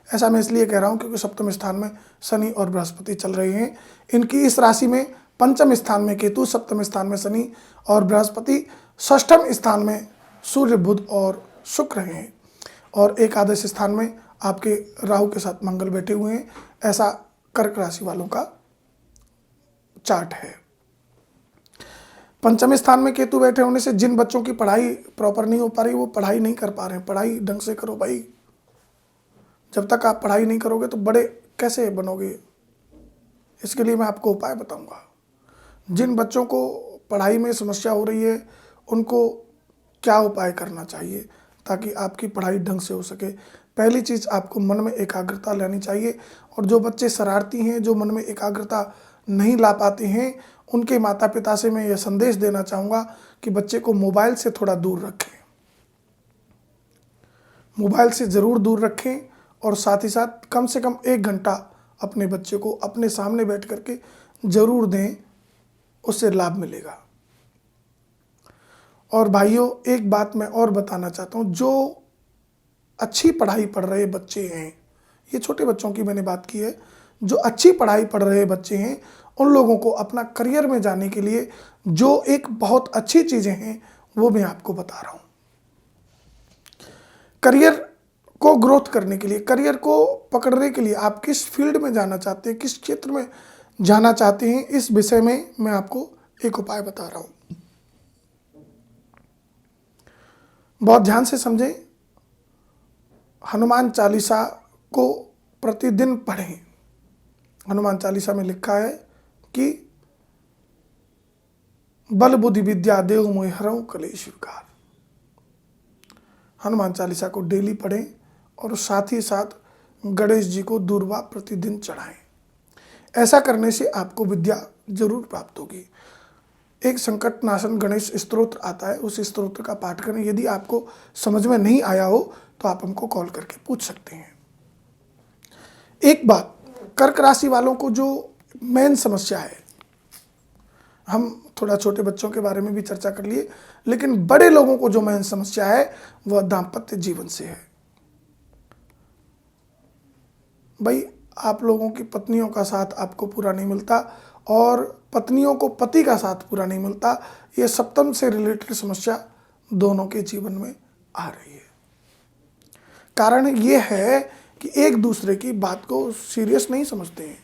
ऐसा मैं इसलिए कह रहा हूँ क्योंकि सप्तम स्थान में शनि और बृहस्पति चल रहे हैं। इनकी इस राशि में पंचम स्थान में केतु, सप्तम स्थान में शनि और बृहस्पति, षष्ठम स्थान में सूर्य, बुध और शुक्र हैं, और एकादश स्थान में आपके राहु के साथ मंगल बैठे हुए हैं। ऐसा कर्क राशि वालों का चार्ट है। पंचम स्थान में केतु बैठे होने से जिन बच्चों की पढ़ाई प्रॉपर नहीं हो पा रही, वो पढ़ाई नहीं कर पा रहे हैं। पढ़ाई ढंग से करो भाई। जब तक आप पढ़ाई नहीं करोगे तो बड़े कैसे बनोगे? इसके लिए मैं आपको उपाय बताऊंगा। जिन बच्चों को पढ़ाई में समस्या हो रही है उनको क्या उपाय करना चाहिए ताकि आपकी पढ़ाई ढंग से हो सके। पहली चीज़, आपको मन में एकाग्रता लानी चाहिए। और जो बच्चे शरारती हैं, जो मन में एकाग्रता नहीं ला पाते हैं, उनके माता पिता से मैं यह संदेश देना चाहूँगा कि बच्चे को मोबाइल से थोड़ा दूर रखें। मोबाइल से ज़रूर दूर रखें और साथ ही साथ कम से कम 1 घंटा अपने बच्चे को अपने सामने बैठ करके ज़रूर दें, उससे लाभ मिलेगा। और भाइयों, एक बात मैं और बताना चाहता हूँ, जो अच्छी पढ़ाई पढ़ रहे बच्चे हैं, ये छोटे बच्चों की मैंने बात की है, जो अच्छी पढ़ाई पढ़ रहे बच्चे हैं उन लोगों को अपना करियर में जाने के लिए जो एक बहुत अच्छी चीज़ें हैं वो मैं आपको बता रहा हूँ। करियर को ग्रोथ करने के लिए, करियर को पकड़ने के लिए आप किस फील्ड में जाना चाहते हैं, किस क्षेत्र में जाना चाहते हैं, इस विषय में मैं आपको एक उपाय बता रहा हूँ। बहुत ध्यान से समझें। हनुमान चालीसा को प्रतिदिन पढ़ें। हनुमान चालीसा में लिखा है कि बल बुद्धि विद्या देव मोहि हरऊ कलेश विकार। हनुमान चालीसा को डेली पढ़ें और साथ ही साथ गणेश जी को दूर्वा प्रतिदिन चढ़ाएं। ऐसा करने से आपको विद्या जरूर प्राप्त होगी। एक संकट नाशन गणेश स्तोत्र आता है, उस स्तोत्र का पाठ करें। यदि आपको समझ में नहीं आया हो तो आप हमको कॉल करके पूछ सकते हैं। एक बात, कर्क राशि वालों को जो मेन समस्या है, हम थोड़ा छोटे बच्चों के बारे में भी चर्चा कर लिए, लेकिन बड़े लोगों को जो मेन समस्या है वह दाम्पत्य जीवन से है। भाई, आप लोगों की पत्नियों का साथ आपको पूरा नहीं मिलता और पत्नियों को पति का साथ पूरा नहीं मिलता। ये सप्तम से रिलेटेड समस्या दोनों के जीवन में आ रही है। कारण ये है कि एक दूसरे की बात को सीरियस नहीं समझते हैं,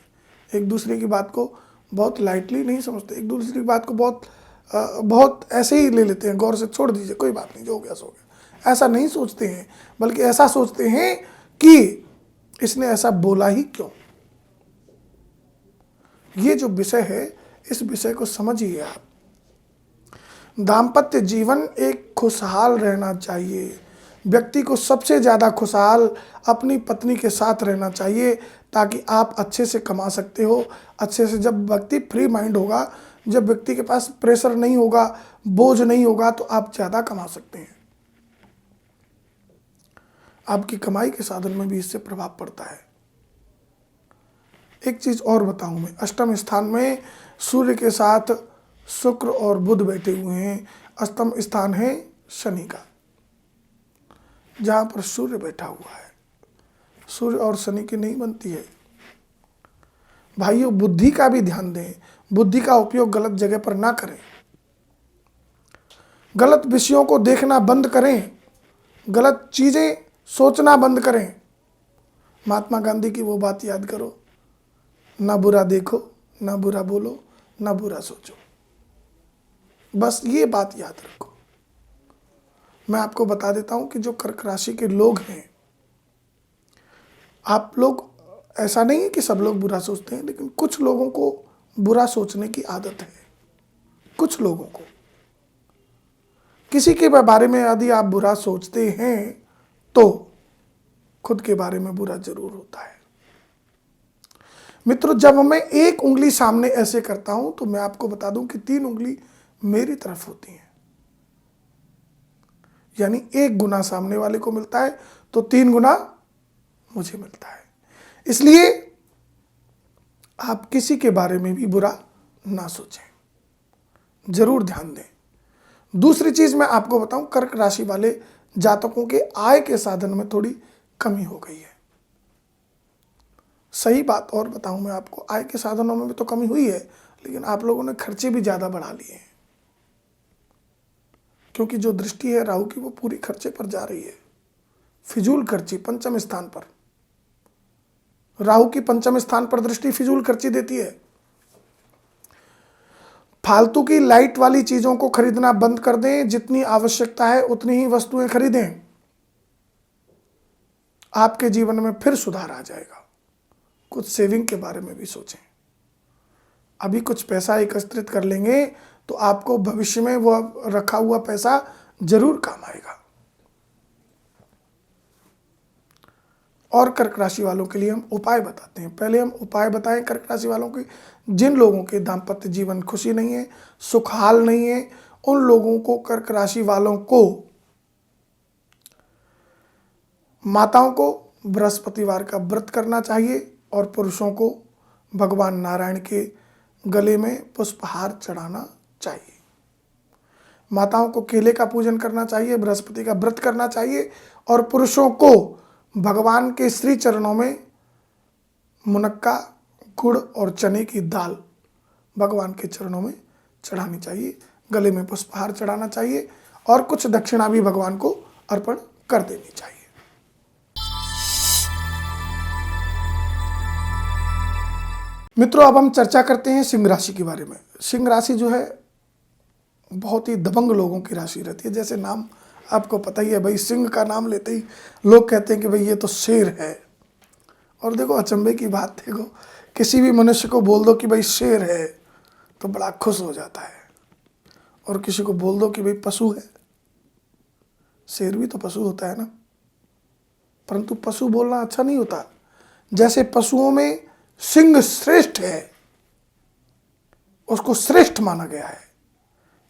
एक दूसरे की बात को बहुत लाइटली नहीं समझते, एक दूसरे की बात को बहुत ऐसे ही ले लेते हैं, गौर से छोड़ दीजिए, कोई बात नहीं, जो हो गया सो गया, ऐसा नहीं सोचते हैं। बल्कि ऐसा सोचते हैं कि इसने ऐसा बोला ही क्यों। ये जो विषय है, इस विषय को समझिए आप। दाम्पत्य जीवन एक खुशहाल रहना चाहिए। व्यक्ति को सबसे ज़्यादा खुशहाल अपनी पत्नी के साथ रहना चाहिए ताकि आप अच्छे से कमा सकते हो। अच्छे से, जब व्यक्ति फ्री माइंड होगा, जब व्यक्ति के पास प्रेशर नहीं होगा, बोझ नहीं होगा, तो आप ज़्यादा कमा सकते हैं। आपकी कमाई के साधन में भी इससे प्रभाव पड़ता है। एक चीज़ और बताऊं मैं, अष्टम स्थान में सूर्य के साथ शुक्र और बुध बैठे हुए हैं। अष्टम स्थान है शनि का, जहाँ पर सूर्य बैठा हुआ है। सूर्य और शनि की नहीं बनती है। भाइयों, बुद्धि का भी ध्यान दें। बुद्धि का उपयोग गलत जगह पर ना करें। गलत विषयों को देखना बंद करें। गलत चीज़ें सोचना बंद करें। महात्मा गांधी की वो बात याद करो, ना बुरा देखो, ना बुरा बोलो, ना बुरा सोचो। बस ये बात याद रखो। मैं आपको बता देता हूं कि जो कर्क राशि के लोग हैं, आप लोग, ऐसा नहीं है कि सब लोग बुरा सोचते हैं, लेकिन कुछ लोगों को बुरा सोचने की आदत है। कुछ लोगों को, किसी के बारे में यदि आप बुरा सोचते हैं तो खुद के बारे में बुरा जरूर होता है। मित्रों, जब मैं एक उंगली सामने ऐसे करता हूं तो मैं आपको बता दूं कि 3 उंगली मेरी तरफ होती हैं। यानी 1 गुना सामने वाले को मिलता है तो 3 गुना मुझे मिलता है। इसलिए आप किसी के बारे में भी बुरा ना सोचें, जरूर ध्यान दें। दूसरी चीज मैं आपको बताऊं, कर्क राशि वाले जातकों के आय के साधन में थोड़ी कमी हो गई है। सही बात और बताऊं मैं आपको, आय के साधनों में भी तो कमी हुई है, लेकिन आप लोगों ने खर्चे भी ज्यादा बढ़ा लिए हैं। क्योंकि जो दृष्टि है राहु की, वो पूरी खर्चे पर जा रही है। फिजूल खर्ची पंचम स्थान पर, राहु की पंचम स्थान पर दृष्टि फिजूल खर्ची देती है। फालतू की लाइट वाली चीज़ों को खरीदना बंद कर दें, जितनी आवश्यकता है उतनी ही वस्तुएं खरीदें, आपके जीवन में फिर सुधार आ जाएगा। कुछ सेविंग के बारे में भी सोचें। अभी कुछ पैसा एकत्रित कर लेंगे तो आपको भविष्य में वो रखा हुआ पैसा जरूर काम आएगा। और कर्क राशि वालों के लिए हम उपाय बताते हैं। पहले हम उपाय बताएं कर्क राशि वालों के। जिन लोगों के दाम्पत्य जीवन खुशी नहीं है, सुखहाल नहीं है, उन लोगों को, कर्क राशि वालों को, माताओं को बृहस्पतिवार का व्रत करना चाहिए और पुरुषों को भगवान नारायण के गले में पुष्पहार चढ़ाना चाहिए। माताओं को केले का पूजन करना चाहिए, बृहस्पति का व्रत करना चाहिए और पुरुषों को भगवान के श्री चरणों में मुनक्का, गुड़ और चने की दाल भगवान के चरणों में चढ़ानी चाहिए, गले में पुष्पहार चढ़ाना चाहिए और कुछ दक्षिणा भी भगवान को अर्पण कर देनी चाहिए। मित्रों, अब हम चर्चा करते हैं सिंह राशि के बारे में। सिंह राशि जो है बहुत ही दबंग लोगों की राशि रहती है। जैसे नाम आपको पता ही है भाई, सिंह का नाम लेते ही लोग कहते हैं कि भाई ये तो शेर है। और देखो अचंभे की बात, देखो किसी भी मनुष्य को बोल दो कि भाई शेर है तो बड़ा खुश हो जाता है, और किसी को बोल दो कि भाई पशु है, शेर भी तो पशु होता है ना, परंतु पशु बोलना अच्छा नहीं होता। जैसे पशुओं में सिंह श्रेष्ठ है, उसको श्रेष्ठ माना गया है,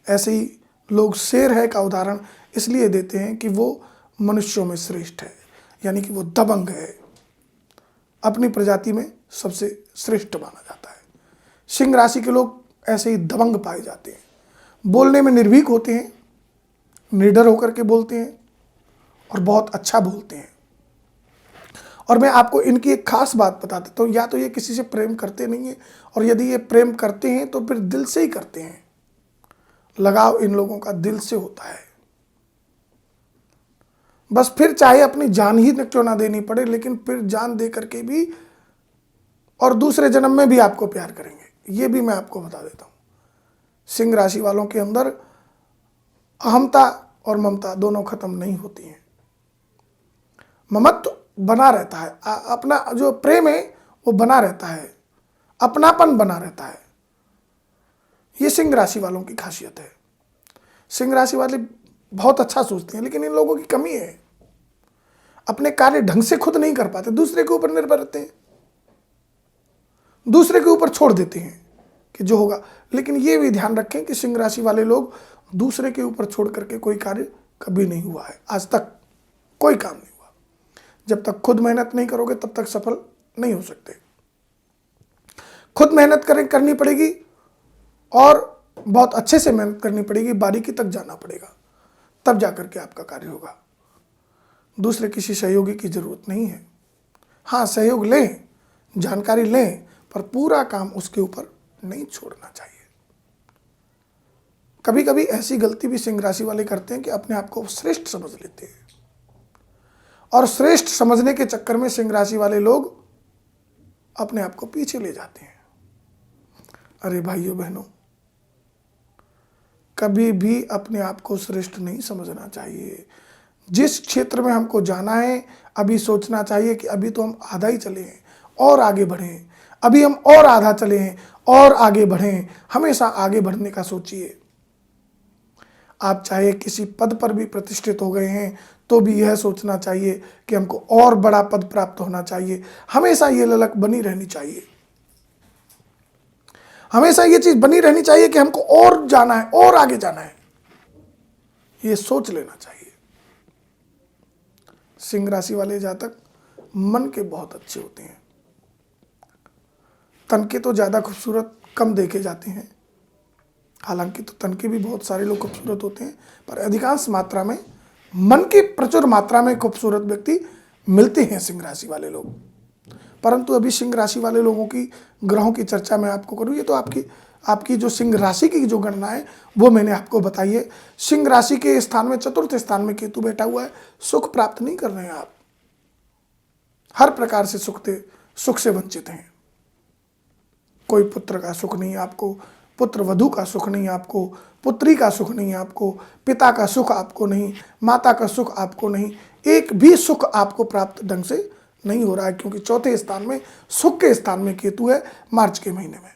ऐसे ही लोग शेर है का उदाहरण इसलिए देते हैं कि वो मनुष्यों में श्रेष्ठ है, यानी कि वो दबंग है, अपनी प्रजाति में सबसे श्रेष्ठ माना जाता है। सिंह राशि के लोग ऐसे ही दबंग पाए जाते हैं, बोलने में निर्भीक होते हैं, निडर होकर के बोलते हैं और बहुत अच्छा बोलते हैं। और मैं आपको इनकी एक खास बात बता देता हूँ, या तो ये किसी से प्रेम करते नहीं हैं, और यदि ये प्रेम करते हैं तो फिर दिल से ही करते हैं। लगाव इन लोगों का दिल से होता है, बस फिर चाहे अपनी जान ही क्यों ना देनी पड़े, लेकिन फिर जान दे करके भी और दूसरे जन्म में भी आपको प्यार करेंगे। ये भी मैं आपको बता देता हूँ। सिंह राशि वालों के अंदर अहमता और ममता दोनों खत्म नहीं होती हैं। ममत्व बना रहता है, अपना जो प्रेम है वो बना रहता है, अपनापन बना रहता है। ये सिंह राशि वालों की खासियत है। सिंह राशि वाले बहुत अच्छा सोचते हैं, लेकिन इन लोगों की कमी है, अपने कार्य ढंग से खुद नहीं कर पाते, दूसरे के ऊपर निर्भर रहते हैं, दूसरे के ऊपर छोड़ देते हैं कि जो होगा। लेकिन ये भी ध्यान रखें कि सिंह राशि वाले लोग दूसरे के ऊपर छोड़ करके कोई कार्य कभी नहीं हुआ है, आज तक कोई काम नहीं हुआ। जब तक खुद मेहनत नहीं करोगे तब तक सफल नहीं हो सकते। खुद मेहनत करनी पड़ेगी और बहुत अच्छे से मेहनत करनी पड़ेगी, बारीकी तक जाना पड़ेगा, तब जाकर के आपका कार्य होगा। दूसरे किसी सहयोगी की जरूरत नहीं है। हाँ, सहयोग लें, जानकारी लें, पर पूरा काम उसके ऊपर नहीं छोड़ना चाहिए। कभी कभी ऐसी गलती भी सिंह राशि वाले करते हैं कि अपने आप को श्रेष्ठ समझ लेते हैं, और श्रेष्ठ समझने के चक्कर में सिंह राशि वाले लोग अपने आप को पीछे ले जाते हैं। अरे भाइयों बहनों, कभी भी अपने आप को श्रेष्ठ नहीं समझना चाहिए। जिस क्षेत्र में हमको जाना है, अभी सोचना चाहिए कि अभी तो हम आधा ही चले हैं, और आगे बढ़ें, अभी हम और आधा चले हैं और आगे बढ़ें। हमेशा आगे बढ़ने का सोचिए। आप चाहे किसी पद पर भी प्रतिष्ठित हो गए हैं तो भी यह सोचना चाहिए कि हमको और बड़ा पद प्राप्त होना चाहिए। हमेशा ये ललक बनी रहनी चाहिए, हमेशा ये चीज बनी रहनी चाहिए कि हमको और जाना है और आगे जाना है, ये सोच लेना चाहिए। सिंह राशि वाले जातक मन के बहुत अच्छे होते हैं। तन के तो ज़्यादा खूबसूरत कम देखे जाते हैं, हालांकि तो तन के भी बहुत सारे लोग खूबसूरत होते हैं, पर अधिकांश मात्रा में मन के प्रचुर मात्रा में खूबसूरत व्यक्ति मिलते हैं सिंह राशि वाले लोग। परंतु अभी सिंह राशि वाले लोगों की ग्रहों की चर्चा मैं आपको करूँ, ये तो आपकी जो सिंह राशि की जो गणना है वो मैंने आपको बताई है। सिंह राशि के स्थान में, चतुर्थ स्थान में केतु बैठा हुआ है। सुख प्राप्त नहीं कर रहे हैं आप, हर प्रकार से सुख से वंचित हैं। कोई पुत्र का सुख नहीं आपको पुत्र वधू का सुख नहीं आपको, पुत्री का सुख नहीं आपको, पिता का सुख आपको नहीं, माता का सुख आपको नहीं, एक भी सुख आपको प्राप्त ढंग से नहीं हो रहा है, क्योंकि चौथे स्थान में, सुख के स्थान में केतु है मार्च के महीने में।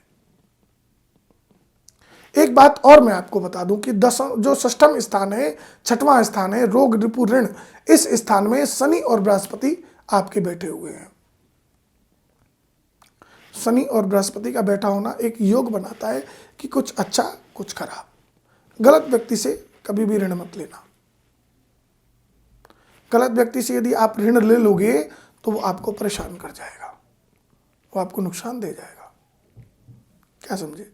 एक बात और मैं आपको बता दूं कि जो षष्ठम स्थान है, छठवां स्थान है, रोग रिपु ऋण, इस स्थान में शनि और बृहस्पति आपके बैठे हुए हैं। शनि और बृहस्पति का बैठा होना एक योग बनाता है कि कुछ अच्छा कुछ खराब। गलत व्यक्ति से कभी भी ऋण मत लेना। गलत व्यक्ति से यदि आप ऋण ले लोगे तो वो आपको परेशान कर जाएगा, वो आपको नुकसान दे जाएगा। क्या समझे?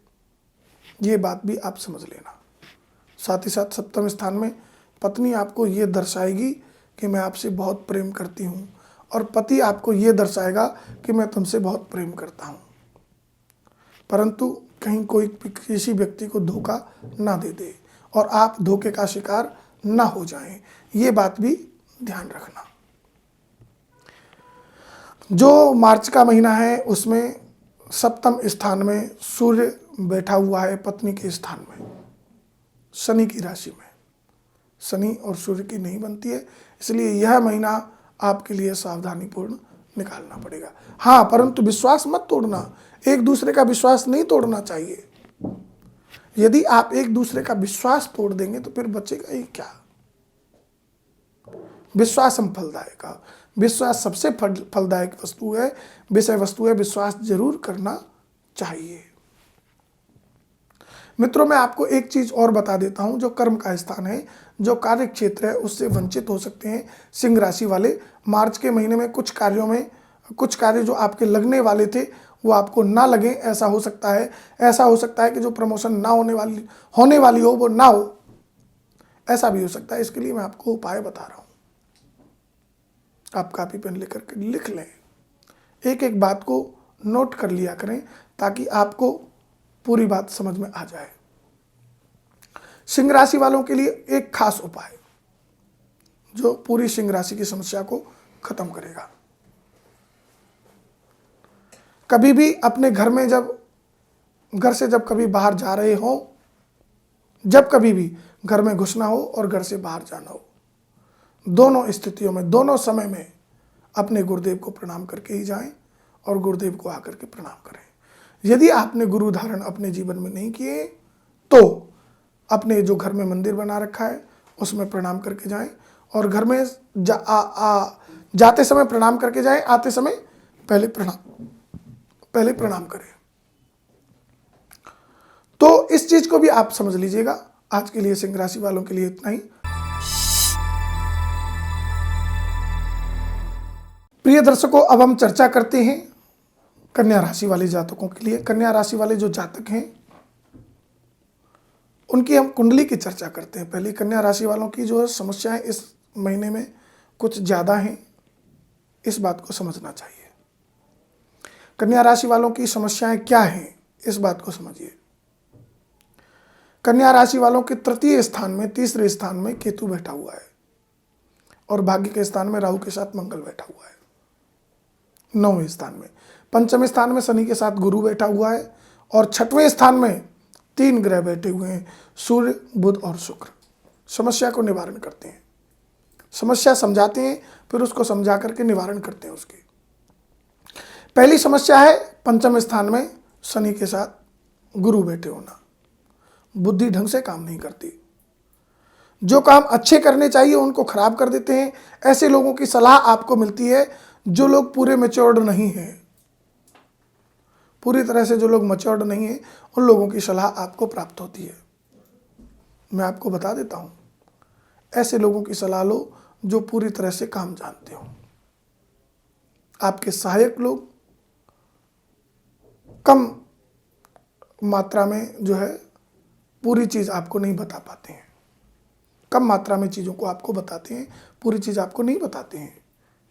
ये बात भी आप समझ लेना। साथ ही साथ सप्तम स्थान में पत्नी आपको ये दर्शाएगी कि मैं आपसे बहुत प्रेम करती हूँ, और पति आपको ये दर्शाएगा कि मैं तुमसे बहुत प्रेम करता हूँ, परंतु कहीं कोई किसी व्यक्ति को धोखा ना दे दे और आप धोखे का शिकार ना हो जाएं, ये बात भी ध्यान रखना। जो मार्च का महीना है उसमें सप्तम स्थान में सूर्य बैठा हुआ है पत्नी के स्थान में, शनि की राशि में। शनि और सूर्य की नहीं बनती है, इसलिए यह महीना आपके लिए सावधानीपूर्ण निकालना पड़ेगा। हाँ, परंतु विश्वास मत तोड़ना, एक दूसरे का विश्वास नहीं तोड़ना चाहिए। यदि आप एक दूसरे का विश्वास तोड़ देंगे तो फिर बचेगा ही क्या? विश्वास हम फलदायक है। विश्वास सबसे फलदायक वस्तु है, विषय वस्तु है। विश्वास जरूर करना चाहिए। मित्रों, मैं आपको एक चीज और बता देता हूं, जो कर्म का स्थान है, जो कार्य क्षेत्र है, उससे वंचित हो सकते हैं सिंह राशि वाले। मार्च के महीने में कुछ कार्य जो आपके लगने वाले थे वो आपको ना लगे, ऐसा हो सकता है। ऐसा हो सकता है कि जो प्रमोशन ना होने वाली हो वो ना हो, ऐसा भी हो सकता है। इसके लिए मैं आपको उपाय बता रहा हूं, आप कॉपी पेन लेकर के लिख लें, एक एक बात को नोट कर लिया करें ताकि आपको पूरी बात समझ में आ जाए। सिंह राशि वालों के लिए एक खास उपाय जो पूरी सिंह राशि की समस्या को खत्म करेगा। कभी भी अपने घर में घर से जब कभी बाहर जा रहे हो, जब कभी भी घर में घुसना हो और घर से बाहर जाना हो, दोनों स्थितियों में, दोनों समय में अपने गुरुदेव को प्रणाम करके ही जाएं और गुरुदेव को आकर के प्रणाम करें। यदि आपने गुरु धारण अपने जीवन में नहीं किए तो अपने जो घर में मंदिर बना रखा है उसमें प्रणाम करके जाएं, और घर में जाते समय प्रणाम करके जाएं, आते समय पहले प्रणाम करें। तो इस चीज को भी आप समझ लीजिएगा। आज के लिए सिंह राशि वालों के लिए इतना ही। प्रिय दर्शकों, अब हम चर्चा करते हैं कन्या राशि वाले जातकों के लिए। कन्या राशि वाले जो जातक हैं उनकी हम कुंडली की चर्चा करते हैं। पहले कन्या राशि वालों की जो समस्याएं इस महीने में कुछ ज़्यादा हैं, इस बात को समझना चाहिए। कन्या राशि वालों की समस्याएं क्या हैं, इस बात को समझिए। कन्या राशि वालों के तृतीय स्थान में, तीसरे स्थान में केतु बैठा हुआ है, और भाग्य के स्थान में राहु के साथ मंगल बैठा हुआ है। नौवें स्थान में, पंचम स्थान में शनि के साथ गुरु बैठा हुआ है, और छठवें स्थान में 3 ग्रह बैठे हुए हैं, सूर्य, बुध और शुक्र। समस्या को निवारण करते हैं, समस्या समझाते हैं, फिर उसको समझा करके निवारण करते हैं उसकी। पहली समस्या है पंचम स्थान में शनि के साथ गुरु बैठे होना। बुद्धि ढंग से काम नहीं करती, जो काम अच्छे करने चाहिए उनको खराब कर देते हैं। ऐसे लोगों की सलाह आपको मिलती है जो लोग पूरे मैच्योर्ड नहीं हैं। पूरी तरह से जो लोग मैच्योर्ड नहीं हैं उन लोगों की सलाह आपको प्राप्त होती है। मैं आपको बता देता हूं, ऐसे लोगों की सलाह लो जो पूरी तरह से काम जानते हो। आपके सहायक लोग कम मात्रा में जो है पूरी चीज़ आपको नहीं बता पाते हैं, कम मात्रा में चीज़ों को आपको बताते हैं, पूरी चीज़ आपको नहीं बताते हैं,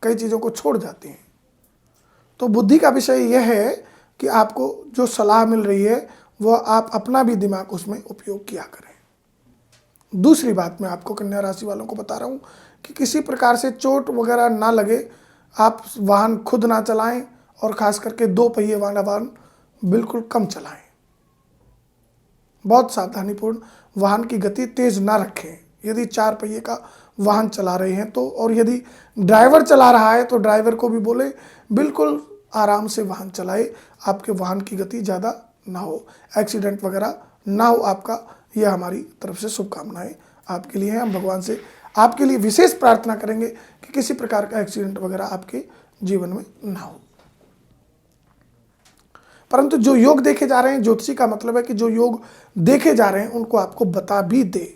कई चीज़ों को छोड़ जाते हैं। तो बुद्धि का विषय यह है कि आपको जो सलाह मिल रही है वह आप अपना भी दिमाग उसमें उपयोग किया करें। दूसरी बात मैं आपको कन्या राशि वालों को बता रहा हूँ कि किसी प्रकार से चोट वगैरह ना लगे, आप वाहन खुद ना चलाएं, और ख़ास करके 2 पहिए वाला वाहन बिल्कुल कम चलाएं। बहुत सावधानीपूर्ण वाहन की गति तेज ना रखें। यदि 4 पहिए का वाहन चला रहे हैं तो, और यदि ड्राइवर चला रहा है तो ड्राइवर को भी बोले बिल्कुल आराम से वाहन चलाए, आपके वाहन की गति ज़्यादा ना हो, एक्सीडेंट वगैरह ना हो आपका। यह हमारी तरफ से शुभकामनाएं आपके लिए हैं। हम भगवान से आपके लिए विशेष प्रार्थना करेंगे कि किसी प्रकार का एक्सीडेंट वगैरह आपके जीवन में ना हो। परंतु जो योग देखे जा रहे हैं, ज्योतिषी का मतलब है कि जो योग देखे जा रहे हैं उनको आपको बता भी दे।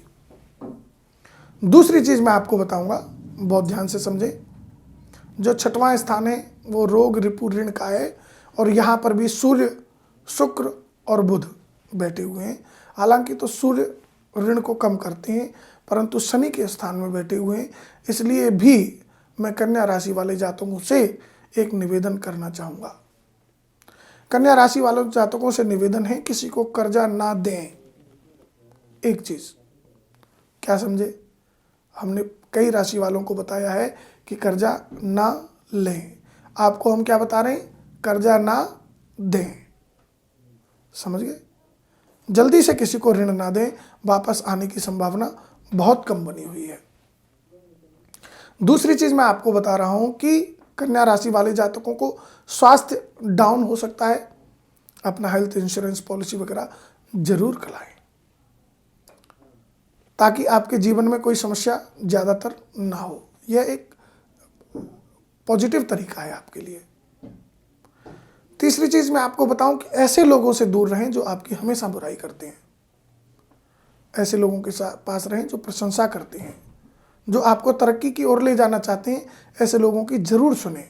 दूसरी चीज मैं आपको बताऊंगा, बहुत ध्यान से समझें। जो 6वां स्थान है वो रोग रिपु ऋण का है, और यहाँ पर भी सूर्य, शुक्र और बुध बैठे हुए हैं। हालांकि तो सूर्य ऋण को कम करते हैं, परंतु शनि के स्थान में बैठे हुए हैं। इसलिए भी मैं कन्या राशि वाले जातकों से एक निवेदन करना चाहूँगा। कन्या राशि वालों जातकों से निवेदन है, किसी को कर्जा ना दें। एक चीज़ क्या समझे, हमने कई राशि वालों को बताया है कि कर्जा ना लें। आपको हम क्या बता रहे हैं, कर्जा ना दें। समझ गए? जल्दी से किसी को ऋण ना दें, वापस आने की संभावना बहुत कम बनी हुई है। दूसरी चीज मैं आपको बता रहा हूं कि कन्या राशि वाले जातकों को स्वास्थ्य डाउन हो सकता है। अपना हेल्थ इंश्योरेंस पॉलिसी वगैरह जरूर कराएं, ताकि आपके जीवन में कोई समस्या ज़्यादातर ना हो। यह एक पॉजिटिव तरीका है आपके लिए। तीसरी चीज़ मैं आपको बताऊं कि ऐसे लोगों से दूर रहें जो आपकी हमेशा बुराई करते हैं। ऐसे लोगों के पास रहें जो प्रशंसा करते हैं, जो आपको तरक्की की ओर ले जाना चाहते हैं। ऐसे लोगों की ज़रूर सुने,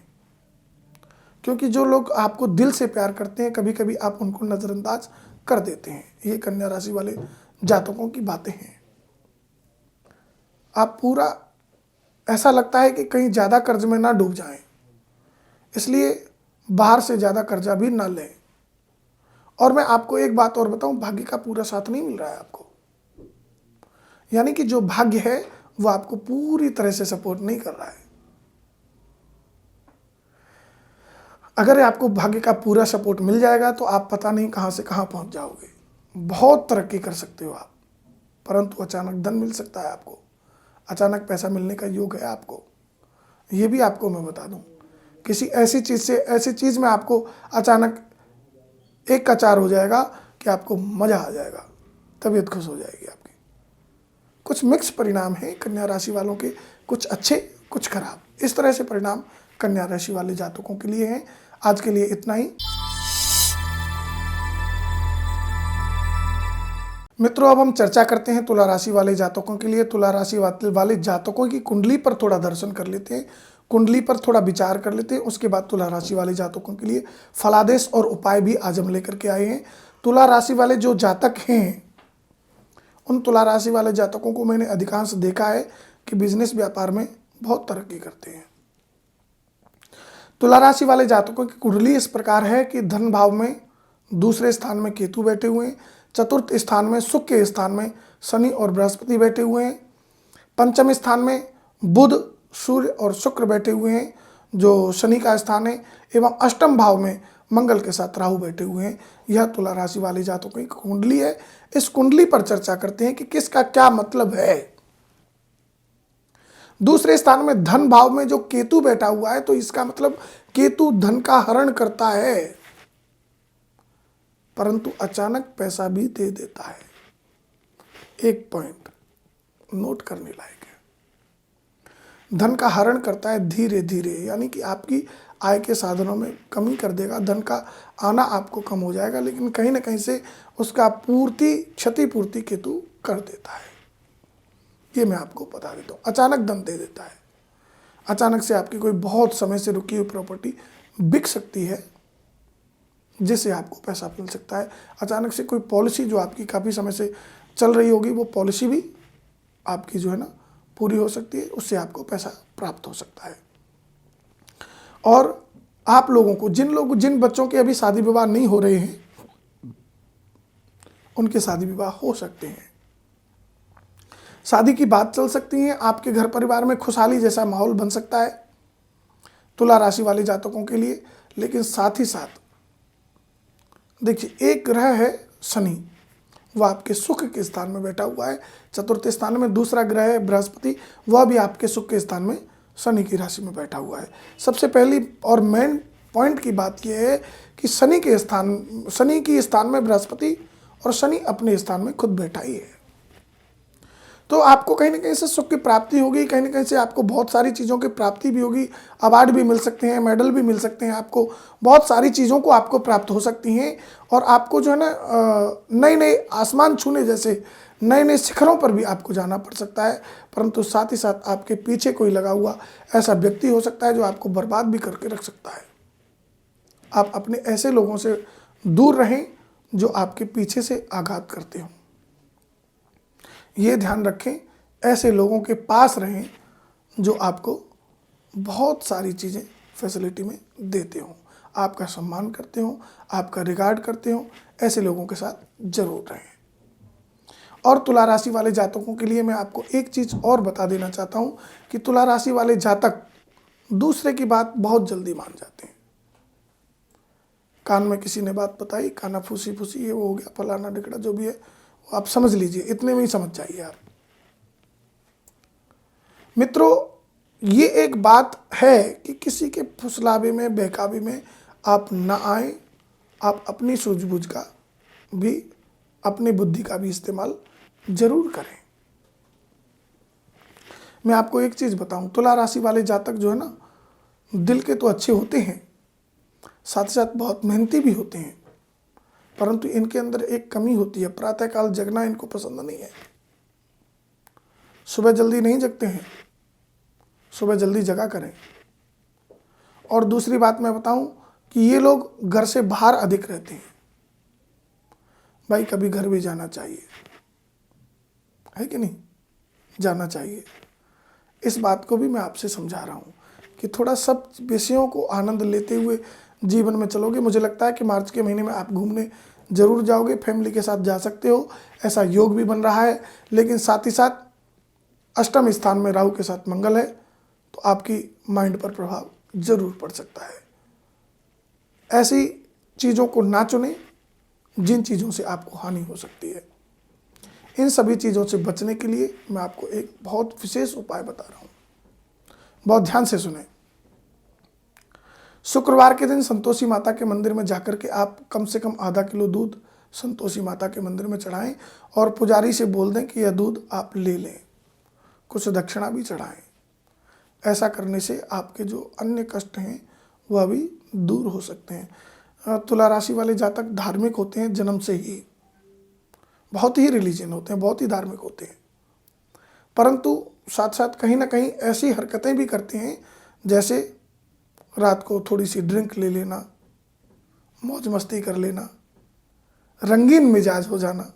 क्योंकि जो लोग आपको दिल से प्यार करते हैं, कभी कभी आप उनको नज़रअंदाज कर देते हैं। ये कन्या राशि वाले जातकों की बातें हैं। आप पूरा ऐसा लगता है कि कहीं ज़्यादा कर्ज में ना डूब जाएं, इसलिए बाहर से ज़्यादा कर्जा भी ना लें। और मैं आपको एक बात और बताऊं, भाग्य का पूरा साथ नहीं मिल रहा है आपको। यानी कि जो भाग्य है वो आपको पूरी तरह से सपोर्ट नहीं कर रहा है। अगर आपको भाग्य का पूरा सपोर्ट मिल जाएगा तो आप पता नहीं कहां से कहां पहुंच जाओगे, बहुत तरक्की कर सकते हो आप। परंतु अचानक धन मिल सकता है आपको, अचानक पैसा मिलने का योग है आपको। ये भी आपको मैं बता दूं, किसी ऐसी चीज़ में आपको अचानक एक का चार हो जाएगा कि आपको मज़ा आ जाएगा, तबीयत खुश हो जाएगी आपकी। कुछ मिक्स परिणाम हैं कन्या राशि वालों के, कुछ अच्छे कुछ खराब। इस तरह से परिणाम कन्या राशि वाले जातकों के लिए हैं। आज के लिए इतना ही। मित्रों, अब हम चर्चा करते हैं तुला राशि वाले जातकों के लिए। तुला राशि वाले जातकों की कुंडली पर थोड़ा दर्शन कर लेते हैं, कुंडली पर थोड़ा विचार कर लेते हैं। उसके बाद तुला राशि वाले जातकों के लिए फलादेश और उपाय भी आज हम लेकर के आए हैं। तुला राशि वाले जो जातक हैं, उन तुला राशि वाले जातकों को मैंने अधिकांश देखा है कि बिजनेस व्यापार में बहुत तरक्की करते हैं। तुला राशि वाले जातकों की कुंडली इस प्रकार है कि धन भाव में दूसरे स्थान में केतु बैठे हुए हैं, चतुर्थ स्थान में सुख के स्थान में शनि और बृहस्पति बैठे हुए हैं, पंचम स्थान में बुध, सूर्य और शुक्र बैठे हुए हैं जो शनि का स्थान है, एवं अष्टम भाव में मंगल के साथ राहु बैठे हुए हैं। यह तुला राशि वाले जातकों की कुंडली है। इस कुंडली पर चर्चा करते हैं कि किसका क्या मतलब है। दूसरे स्थान में धन भाव में जो केतु बैठा हुआ है, तो इसका मतलब केतु धन का हरण करता है, परंतु अचानक पैसा भी दे देता है। एक पॉइंट नोट करने लायक है, धन का हरण करता है धीरे धीरे, यानी कि आपकी आय के साधनों में कमी कर देगा। धन का आना आपको कम हो जाएगा, लेकिन कहीं ना कहीं से उसका क्षतिपूर्ति केतु कर देता है। ये मैं आपको बता देता हूँ। अचानक धन दे देता है, अचानक से आपकी कोई बहुत समय से रुकी हुई प्रॉपर्टी बिक सकती है, जिससे आपको पैसा मिल सकता है। अचानक से कोई पॉलिसी जो आपकी काफ़ी समय से चल रही होगी, वो पॉलिसी भी आपकी जो है ना पूरी हो सकती है, उससे आपको पैसा प्राप्त हो सकता है। और आप लोगों को, जिन बच्चों के अभी शादी विवाह नहीं हो रहे हैं, उनके शादी विवाह हो सकते हैं, शादी की बात चल सकती है, आपके घर परिवार में खुशहाली जैसा माहौल बन सकता है तुला राशि वाले जातकों के लिए। लेकिन साथ ही साथ देखिए, एक ग्रह है शनि, वो आपके सुख के स्थान में बैठा हुआ है। चतुर्थ स्थान में दूसरा ग्रह है बृहस्पति, वह भी आपके सुख के स्थान में शनि की राशि में बैठा हुआ है। सबसे पहली और मेन पॉइंट की बात यह है कि शनि के स्थान में बृहस्पति और शनि अपने स्थान में खुद बैठा ही है। तो आपको कहीं ना कहीं से सुख की प्राप्ति होगी, कहीं ना कहीं से आपको बहुत सारी चीज़ों की प्राप्ति भी होगी। अवार्ड भी मिल सकते हैं, मेडल भी मिल सकते हैं, आपको बहुत सारी चीज़ों को आपको प्राप्त हो सकती हैं। और आपको जो है ना नए नए आसमान छूने जैसे नए नए शिखरों पर भी आपको जाना पड़ सकता है। परंतु साथ ही साथ आपके पीछे कोई लगा हुआ ऐसा व्यक्ति हो सकता है जो आपको बर्बाद भी करके रख सकता है। आप अपने ऐसे लोगों से दूर रहें जो आपके पीछे से आघात करते हो। ये ध्यान रखें, ऐसे लोगों के पास रहें जो आपको बहुत सारी चीज़ें फैसिलिटी में देते हो, आपका सम्मान करते हो, आपका रिगार्ड करते हो। ऐसे लोगों के साथ जरूर रहें। और तुला राशि वाले जातकों के लिए मैं आपको एक चीज़ और बता देना चाहता हूँ कि तुला राशि वाले जातक दूसरे की बात बहुत जल्दी मान जाते हैं। कान में किसी ने बात बताई, काना फूसी फूसी ये वो हो गया, फलाना ढिकड़ा जो भी है आप समझ लीजिए, इतने में ही समझ जाइए आप। मित्रों, ये एक बात है कि किसी के फुसलावे में बहकावे में आप ना आए। आप अपनी सूझबूझ का भी, अपनी बुद्धि का भी इस्तेमाल जरूर करें। मैं आपको एक चीज़ बताऊं, तुला राशि वाले जातक जो है ना, दिल के तो अच्छे होते हैं, साथ ही साथ बहुत मेहनती भी होते हैं, परंतु इनके अंदर एक कमी होती है, प्रातःकाल जगना इनको पसंद नहीं है। सुबह जल्दी नहीं जगते हैं, सुबह जल्दी जगा करें। और दूसरी बात मैं बताऊं कि ये लोग घर से बाहर अधिक रहते हैं। भाई कभी घर भी जाना चाहिए, है कि नहीं? जाना चाहिए। इस बात को भी मैं आपसे समझा रहा हूं कि थोड़ा सब विषयों को आनंद लेते हुए जीवन में चलोगे। मुझे लगता है कि मार्च के महीने में आप घूमने जरूर जाओगे, फैमिली के साथ जा सकते हो, ऐसा योग भी बन रहा है। लेकिन साथ ही साथ अष्टम स्थान में राहु के साथ मंगल है, तो आपकी माइंड पर प्रभाव जरूर पड़ सकता है। ऐसी चीज़ों को ना चुनें जिन चीज़ों से आपको हानि हो सकती है। इन सभी चीज़ों से बचने के लिए मैं आपको एक बहुत विशेष उपाय बता रहा हूँ, बहुत ध्यान से सुने। शुक्रवार के दिन संतोषी माता के मंदिर में जाकर के आप कम से कम आधा किलो दूध संतोषी माता के मंदिर में चढ़ाएं और पुजारी से बोल दें कि यह दूध आप ले लें, कुछ दक्षिणा भी चढ़ाएं। ऐसा करने से आपके जो अन्य कष्ट हैं वह भी दूर हो सकते हैं। तुला राशि वाले जातक धार्मिक होते हैं, जन्म से ही बहुत ही रिलीजियन होते हैं, बहुत ही धार्मिक होते हैं, परंतु साथ साथ कहीं ना कहीं ऐसी हरकतें भी करते हैं जैसे रात को थोड़ी सी ड्रिंक ले लेना, मौज मस्ती कर लेना, रंगीन मिजाज हो जाना।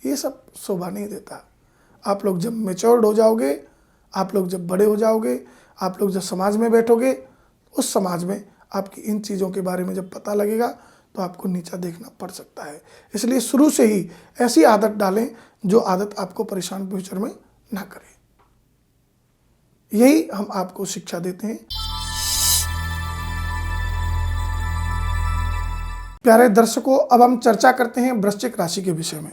ये सब शोभा नहीं देता। आप लोग जब मैच्योर्ड हो जाओगे, आप लोग जब बड़े हो जाओगे, आप लोग जब समाज में बैठोगे, उस समाज में आपकी इन चीज़ों के बारे में जब पता लगेगा तो आपको नीचा देखना पड़ सकता है। इसलिए शुरू से ही ऐसी आदत डालें जो आदत आपको परेशान फ्यूचर में ना करे। यही हम आपको शिक्षा देते हैं। प्यारे दर्शकों, अब हम चर्चा करते हैं वृश्चिक राशि के विषय में।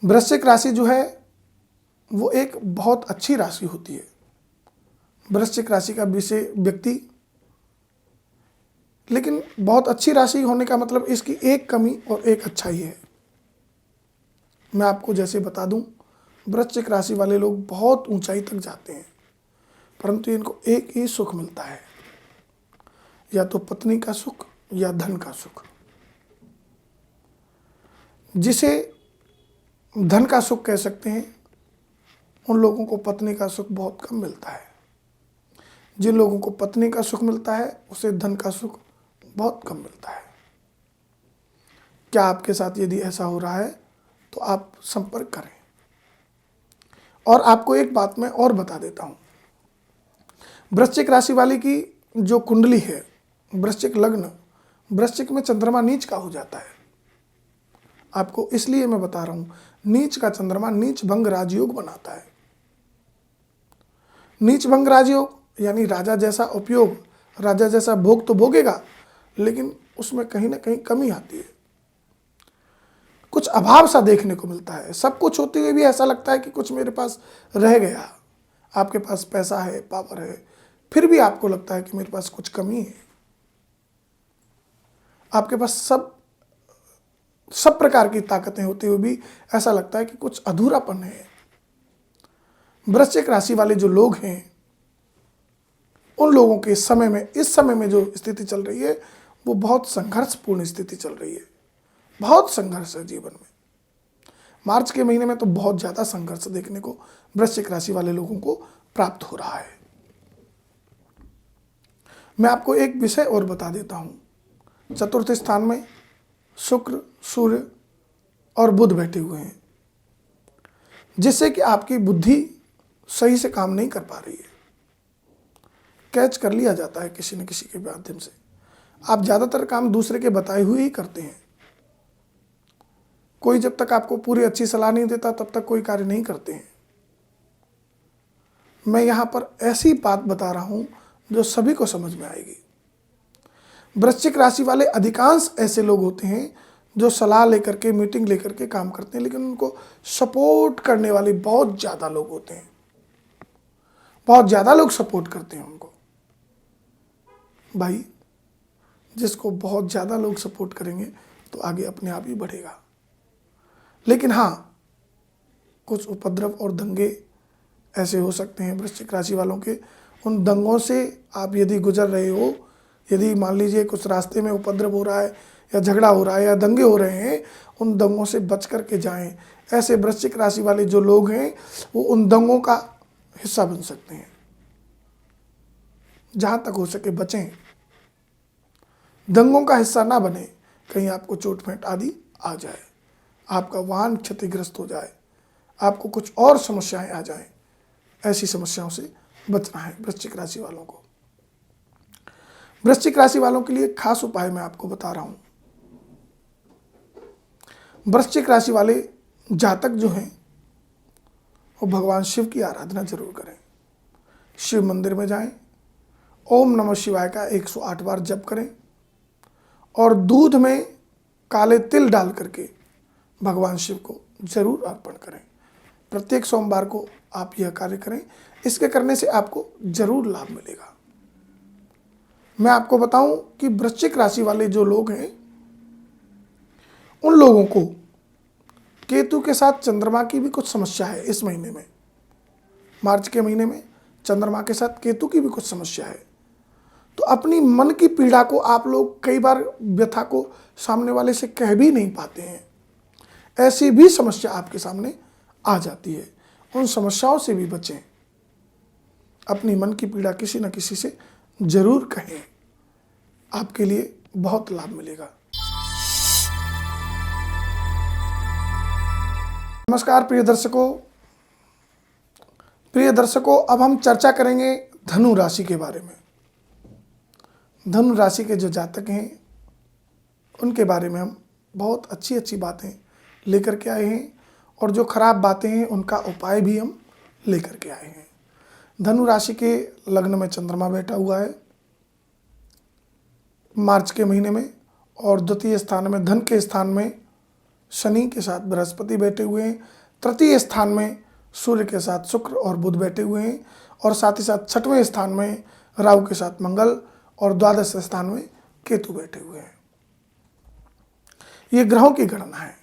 वृश्चिक राशि जो है वो एक बहुत अच्छी राशि होती है। वृश्चिक राशि का विषय व्यक्ति, लेकिन बहुत अच्छी राशि होने का मतलब इसकी एक कमी और एक अच्छाई है। मैं आपको जैसे बता दूं, वृश्चिक राशि वाले लोग बहुत ऊंचाई तक जाते हैं, परंतु इनको एक ही सुख मिलता है, या तो पत्नी का सुख या धन का सुख। जिसे धन का सुख कह सकते हैं, उन लोगों को पत्नी का सुख बहुत कम मिलता है। जिन लोगों को पत्नी का सुख मिलता है उसे धन का सुख बहुत कम मिलता है। क्या आपके साथ यदि ऐसा हो रहा है तो आप संपर्क करें। और आपको एक बात मैं और बता देता हूं, वृश्चिक राशि वाले की जो कुंडली है, वृश्चिक लग्न, वृश्चिक में चंद्रमा नीच का हो जाता है। आपको इसलिए मैं बता रहा हूं, नीच का चंद्रमा नीच भंग राजयोग बनाता है। नीच भंग राजयोग यानी राजा जैसा उपयोग, राजा जैसा भोग तो भोगेगा, लेकिन उसमें कहीं ना कहीं कमी आती है। कुछ अभाव सा देखने को मिलता है। सब कुछ होते हुए भी ऐसा लगता है कि कुछ मेरे पास रह गया। आपके पास पैसा है, पावर है, फिर भी आपको लगता है कि मेरे पास कुछ कमी है। आपके पास सब प्रकार की ताकतें होते हुए भी ऐसा लगता है कि कुछ अधूरापन है। वृश्चिक राशि वाले जो लोग हैं, उन लोगों के इस समय में जो स्थिति चल रही है वो बहुत संघर्षपूर्ण स्थिति चल रही है। बहुत संघर्ष है जीवन में। मार्च के महीने में तो बहुत ज़्यादा संघर्ष देखने को वृश्चिक राशि वाले लोगों को प्राप्त हो रहा है। मैं आपको एक विषय और बता देता हूँ। चतुर्थ स्थान में शुक्र, सूर्य और बुध बैठे हुए हैं, जिससे कि आपकी बुद्धि सही से काम नहीं कर पा रही है। कैच कर लिया जाता है किसी न किसी के माध्यम से। आप ज़्यादातर काम दूसरे के बताए हुए ही करते हैं। कोई जब तक आपको पूरी अच्छी सलाह नहीं देता तब तक कोई कार्य नहीं करते हैं। मैं यहाँ पर ऐसी बात बता रहा हूँ जो सभी को समझ में आएगी। वृश्चिक राशि वाले अधिकांश ऐसे लोग होते हैं जो सलाह लेकर के, मीटिंग लेकर के काम करते हैं, लेकिन उनको सपोर्ट करने वाले बहुत ज़्यादा लोग होते हैं। बहुत ज़्यादा लोग सपोर्ट करते हैं उनको। भाई, जिसको बहुत ज़्यादा लोग सपोर्ट करेंगे तो आगे अपने आप ही बढ़ेगा। लेकिन हाँ, कुछ उपद्रव और दंगे ऐसे हो सकते हैं वृश्चिक राशि वालों के। उन दंगों से आप यदि गुजर रहे हो, यदि मान लीजिए कुछ रास्ते में उपद्रव हो रहा है या झगड़ा हो रहा है या दंगे हो रहे हैं, उन दंगों से बच कर के जाएं। ऐसे वृश्चिक राशि वाले जो लोग हैं वो उन दंगों का हिस्सा बन सकते हैं। जहाँ तक हो सके बचें, दंगों का हिस्सा ना बने। कहीं आपको चोट फेंट आदि आ जाए, आपका वाहन क्षतिग्रस्त हो जाए, आपको कुछ और समस्याएं आ जाएं, ऐसी समस्याओं से बचना है वृश्चिक राशि वालों को। वृश्चिक राशि वालों के लिए खास उपाय मैं आपको बता रहा हूँ। वृश्चिक राशि वाले जातक जो हैं वो भगवान शिव की आराधना जरूर करें। शिव मंदिर में जाएं, ओम नमः शिवाय का 108 बार जप करें और दूध में काले तिल डाल करके भगवान शिव को जरूर अर्पण करें। प्रत्येक सोमवार को आप यह कार्य करें। इसके करने से आपको जरूर लाभ मिलेगा। मैं आपको बताऊं कि वृश्चिक राशि वाले जो लोग हैं उन लोगों को केतु के साथ चंद्रमा की भी कुछ समस्या है। इस महीने में, मार्च के महीने में चंद्रमा के साथ केतु की भी कुछ समस्या है। तो अपनी मन की पीड़ा को आप लोग कई बार व्यथा को सामने वाले से कह भी नहीं पाते हैं। ऐसी भी समस्या आपके सामने आ जाती है। उन समस्याओं से भी बचें। अपनी मन की पीड़ा किसी न किसी से जरूर कहें, आपके लिए बहुत लाभ मिलेगा। नमस्कार प्रिय दर्शकों, अब हम चर्चा करेंगे धनु राशि के बारे में। धनु राशि के जो जातक हैं उनके बारे में हम बहुत अच्छी अच्छी बातें लेकर के आए हैं और जो खराब बातें हैं उनका उपाय भी हम लेकर के आए हैं। धनु राशि के लग्न में चंद्रमा बैठा हुआ है मार्च के महीने में, और द्वितीय स्थान में धन के स्थान में शनि के साथ बृहस्पति बैठे हुए हैं। तृतीय स्थान में सूर्य के साथ शुक्र और बुध बैठे हुए हैं, और साथ ही साथ छठवें स्थान में राहु के साथ मंगल और द्वादश स्थान में केतु बैठे हुए हैं। ये ग्रहों की गणना है।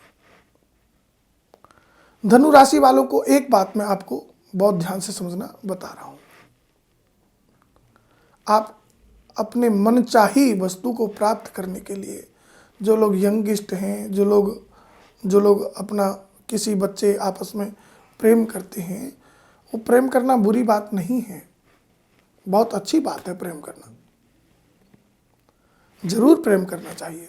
धनु राशि वालों को एक बात मैं आपको बहुत ध्यान से समझना बता रहा हूं। आप अपने मनचाही वस्तु को प्राप्त करने के लिए, जो लोग यंगिस्ट हैं, जो लोग अपना किसी बच्चे आपस में प्रेम करते हैं, वो प्रेम करना बुरी बात नहीं है, बहुत अच्छी बात है। प्रेम करना जरूर प्रेम करना चाहिए,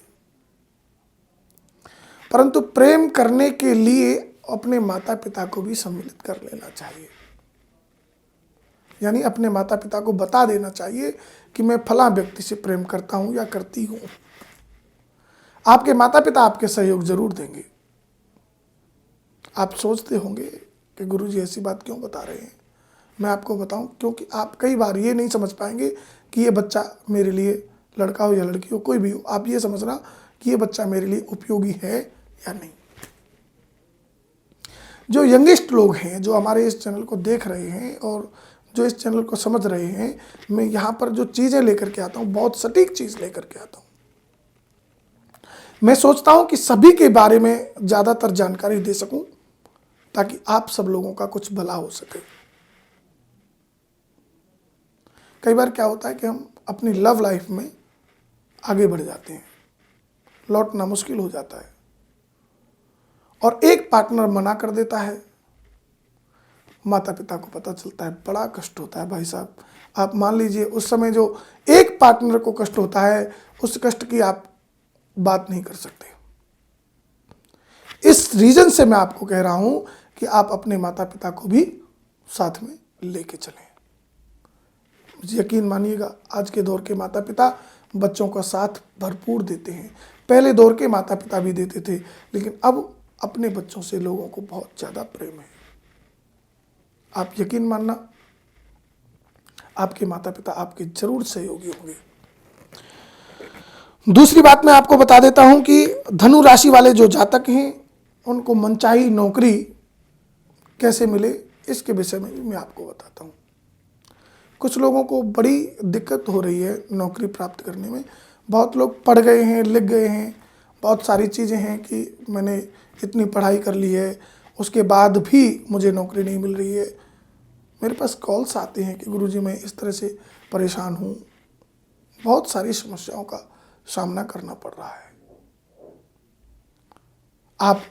परंतु प्रेम करने के लिए अपने माता पिता को भी सम्मिलित कर लेना चाहिए। यानी अपने माता पिता को बता देना चाहिए कि मैं फला व्यक्ति से प्रेम करता हूं या करती हूं। आपके माता पिता आपके सहयोग जरूर देंगे। आप सोचते होंगे कि गुरुजी ऐसी बात क्यों बता रहे हैं। मैं आपको बताऊं, क्योंकि आप कई बार ये नहीं समझ पाएंगे कि ये बच्चा मेरे लिए, लड़का हो या लड़की हो, कोई भी हो, आप ये समझना कि ये बच्चा मेरे लिए उपयोगी है या नहीं। जो यंगेस्ट लोग हैं, जो हमारे इस चैनल को देख रहे हैं और जो इस चैनल को समझ रहे हैं, मैं यहाँ पर जो चीज़ें लेकर के आता हूँ, बहुत सटीक चीज़ लेकर के आता हूँ। मैं सोचता हूँ कि सभी के बारे में ज़्यादातर जानकारी दे सकूँ ताकि आप सब लोगों का कुछ भला हो सके। कई बार क्या होता है कि हम अपनी लव लाइफ में आगे बढ़ जाते हैं, लौटना मुश्किल हो जाता है और एक पार्टनर मना कर देता है। माता पिता को पता चलता है, बड़ा कष्ट होता है भाई साहब। आप मान लीजिए उस समय जो एक पार्टनर को कष्ट होता है, उस कष्ट की आप बात नहीं कर सकते। इस रीजन से मैं आपको कह रहा हूं कि आप अपने माता पिता को भी साथ में लेके चलें। यकीन मानिएगा, आज के दौर के माता पिता बच्चों का साथ भरपूर देते हैं। पहले दौर के माता पिता भी देते थे, लेकिन अब अपने बच्चों से लोगों को बहुत ज़्यादा प्रेम है। आप यकीन मानना, आपके माता पिता आपके जरूर सहयोगी होंगे। दूसरी बात मैं आपको बता देता हूं कि धनु राशि वाले जो जातक हैं, उनको मनचाही नौकरी कैसे मिले, इसके विषय में भी मैं आपको बताता हूं। कुछ लोगों को बड़ी दिक्कत हो रही है नौकरी प्राप्त करने में। बहुत लोग पढ़ गए हैं, लिख गए हैं, बहुत सारी चीज़ें हैं कि मैंने इतनी पढ़ाई कर ली है, उसके बाद भी मुझे नौकरी नहीं मिल रही है। मेरे पास कॉल्स आते हैं कि गुरुजी मैं इस तरह से परेशान हूँ, बहुत सारी समस्याओं का सामना करना पड़ रहा है। आप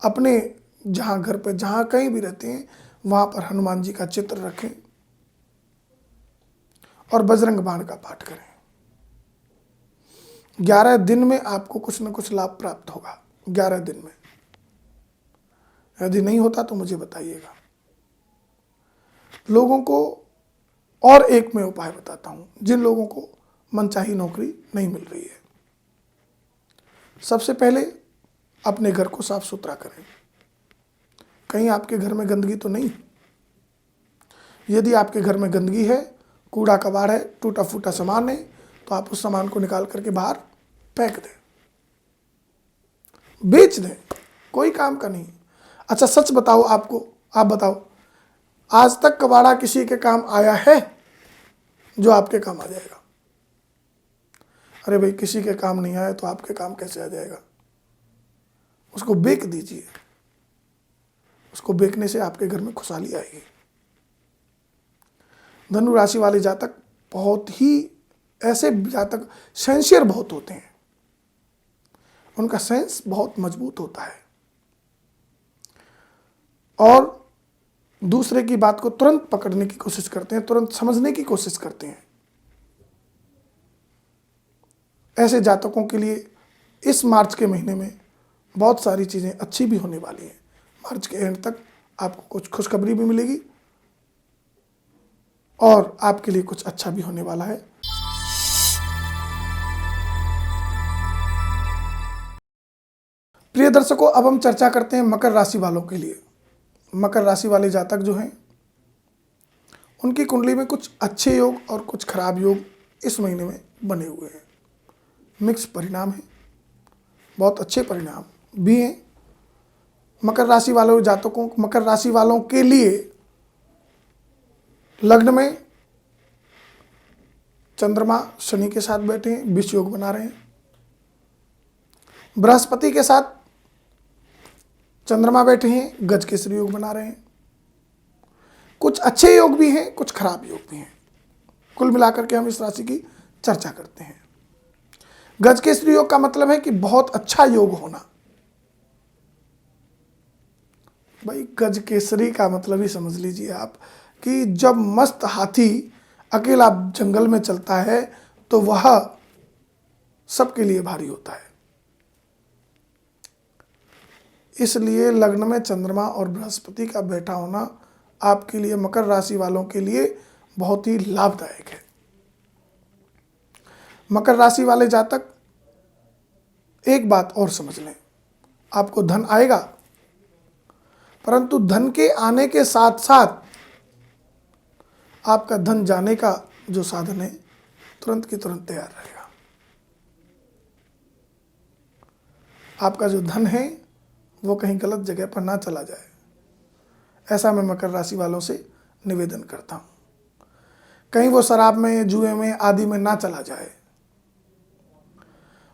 अपने जहाँ घर पर जहाँ कहीं भी रहते हैं, वहाँ पर हनुमान जी का चित्र रखें और बजरंग बाण का पाठ करें। 11 दिन में आपको कुछ न कुछ लाभ प्राप्त होगा। 11 दिन में, यदि नहीं होता तो मुझे बताइएगा। लोगों को और एक मैं उपाय बताता हूं, जिन लोगों को मनचाही नौकरी नहीं मिल रही है। सबसे पहले अपने घर को साफ सुथरा करें। कहीं आपके घर में गंदगी तो नहीं? यदि आपके घर में गंदगी है, कूड़ा कबाड़ है, टूटा फूटा सामान है, तो आप उस सामान को निकाल करके बाहर फेंक दें, बेच दें, कोई काम का नहीं। अच्छा सच बताओ, आप बताओ, आज तक कबाड़ा किसी के काम आया है जो आपके काम आ जाएगा? अरे भाई, किसी के काम नहीं आया तो आपके काम कैसे आ जाएगा? उसको बेच दीजिए। उसको बेचने से आपके घर में खुशहाली आएगी। धनु राशि वाले जातक बहुत ही ऐसे जातक सेंसियर बहुत होते हैं, उनका सेंस बहुत मजबूत होता है और दूसरे की बात को तुरंत पकड़ने की कोशिश करते हैं, तुरंत समझने की कोशिश करते हैं। ऐसे जातकों के लिए इस मार्च के महीने में बहुत सारी चीज़ें अच्छी भी होने वाली हैं। मार्च के एंड तक आपको कुछ खुशखबरी भी मिलेगी और आपके लिए कुछ अच्छा भी होने वाला है। प्रिय दर्शकों, अब हम चर्चा करते हैं मकर राशि वालों के लिए। मकर राशि वाले जातक जो हैं, उनकी कुंडली में कुछ अच्छे योग और कुछ खराब योग इस महीने में बने हुए हैं। मिक्स परिणाम है, बहुत अच्छे परिणाम भी हैं। मकर राशि वालों के लिए लग्न में चंद्रमा शनि के साथ बैठे हैं, विष योग बना रहे हैं। बृहस्पति के साथ चंद्रमा बैठे हैं, गज केसरी योग बना रहे हैं। कुछ अच्छे योग भी हैं, कुछ खराब योग भी हैं। कुल मिलाकर के हम इस राशि की चर्चा करते हैं। गज केसरी योग का मतलब है कि बहुत अच्छा योग होना। भाई, गज केसरी का मतलब ही समझ लीजिए आप कि जब मस्त हाथी अकेला जंगल में चलता है तो वह सबके लिए भारी होता है। इसलिए लग्न में चंद्रमा और बृहस्पति का बैठा होना आपके लिए, मकर राशि वालों के लिए बहुत ही लाभदायक है। मकर राशि वाले जातक एक बात और समझ लें, आपको धन आएगा, परंतु धन के आने के साथ साथ आपका धन जाने का जो साधन है तुरंत की तुरंत तैयार रहेगा। आपका जो धन है वो कहीं गलत जगह पर ना चला जाए। ऐसा मैं मकर राशि वालों से निवेदन करता हूँ। कहीं वो शराब में, जुए में आदि में ना चला जाए।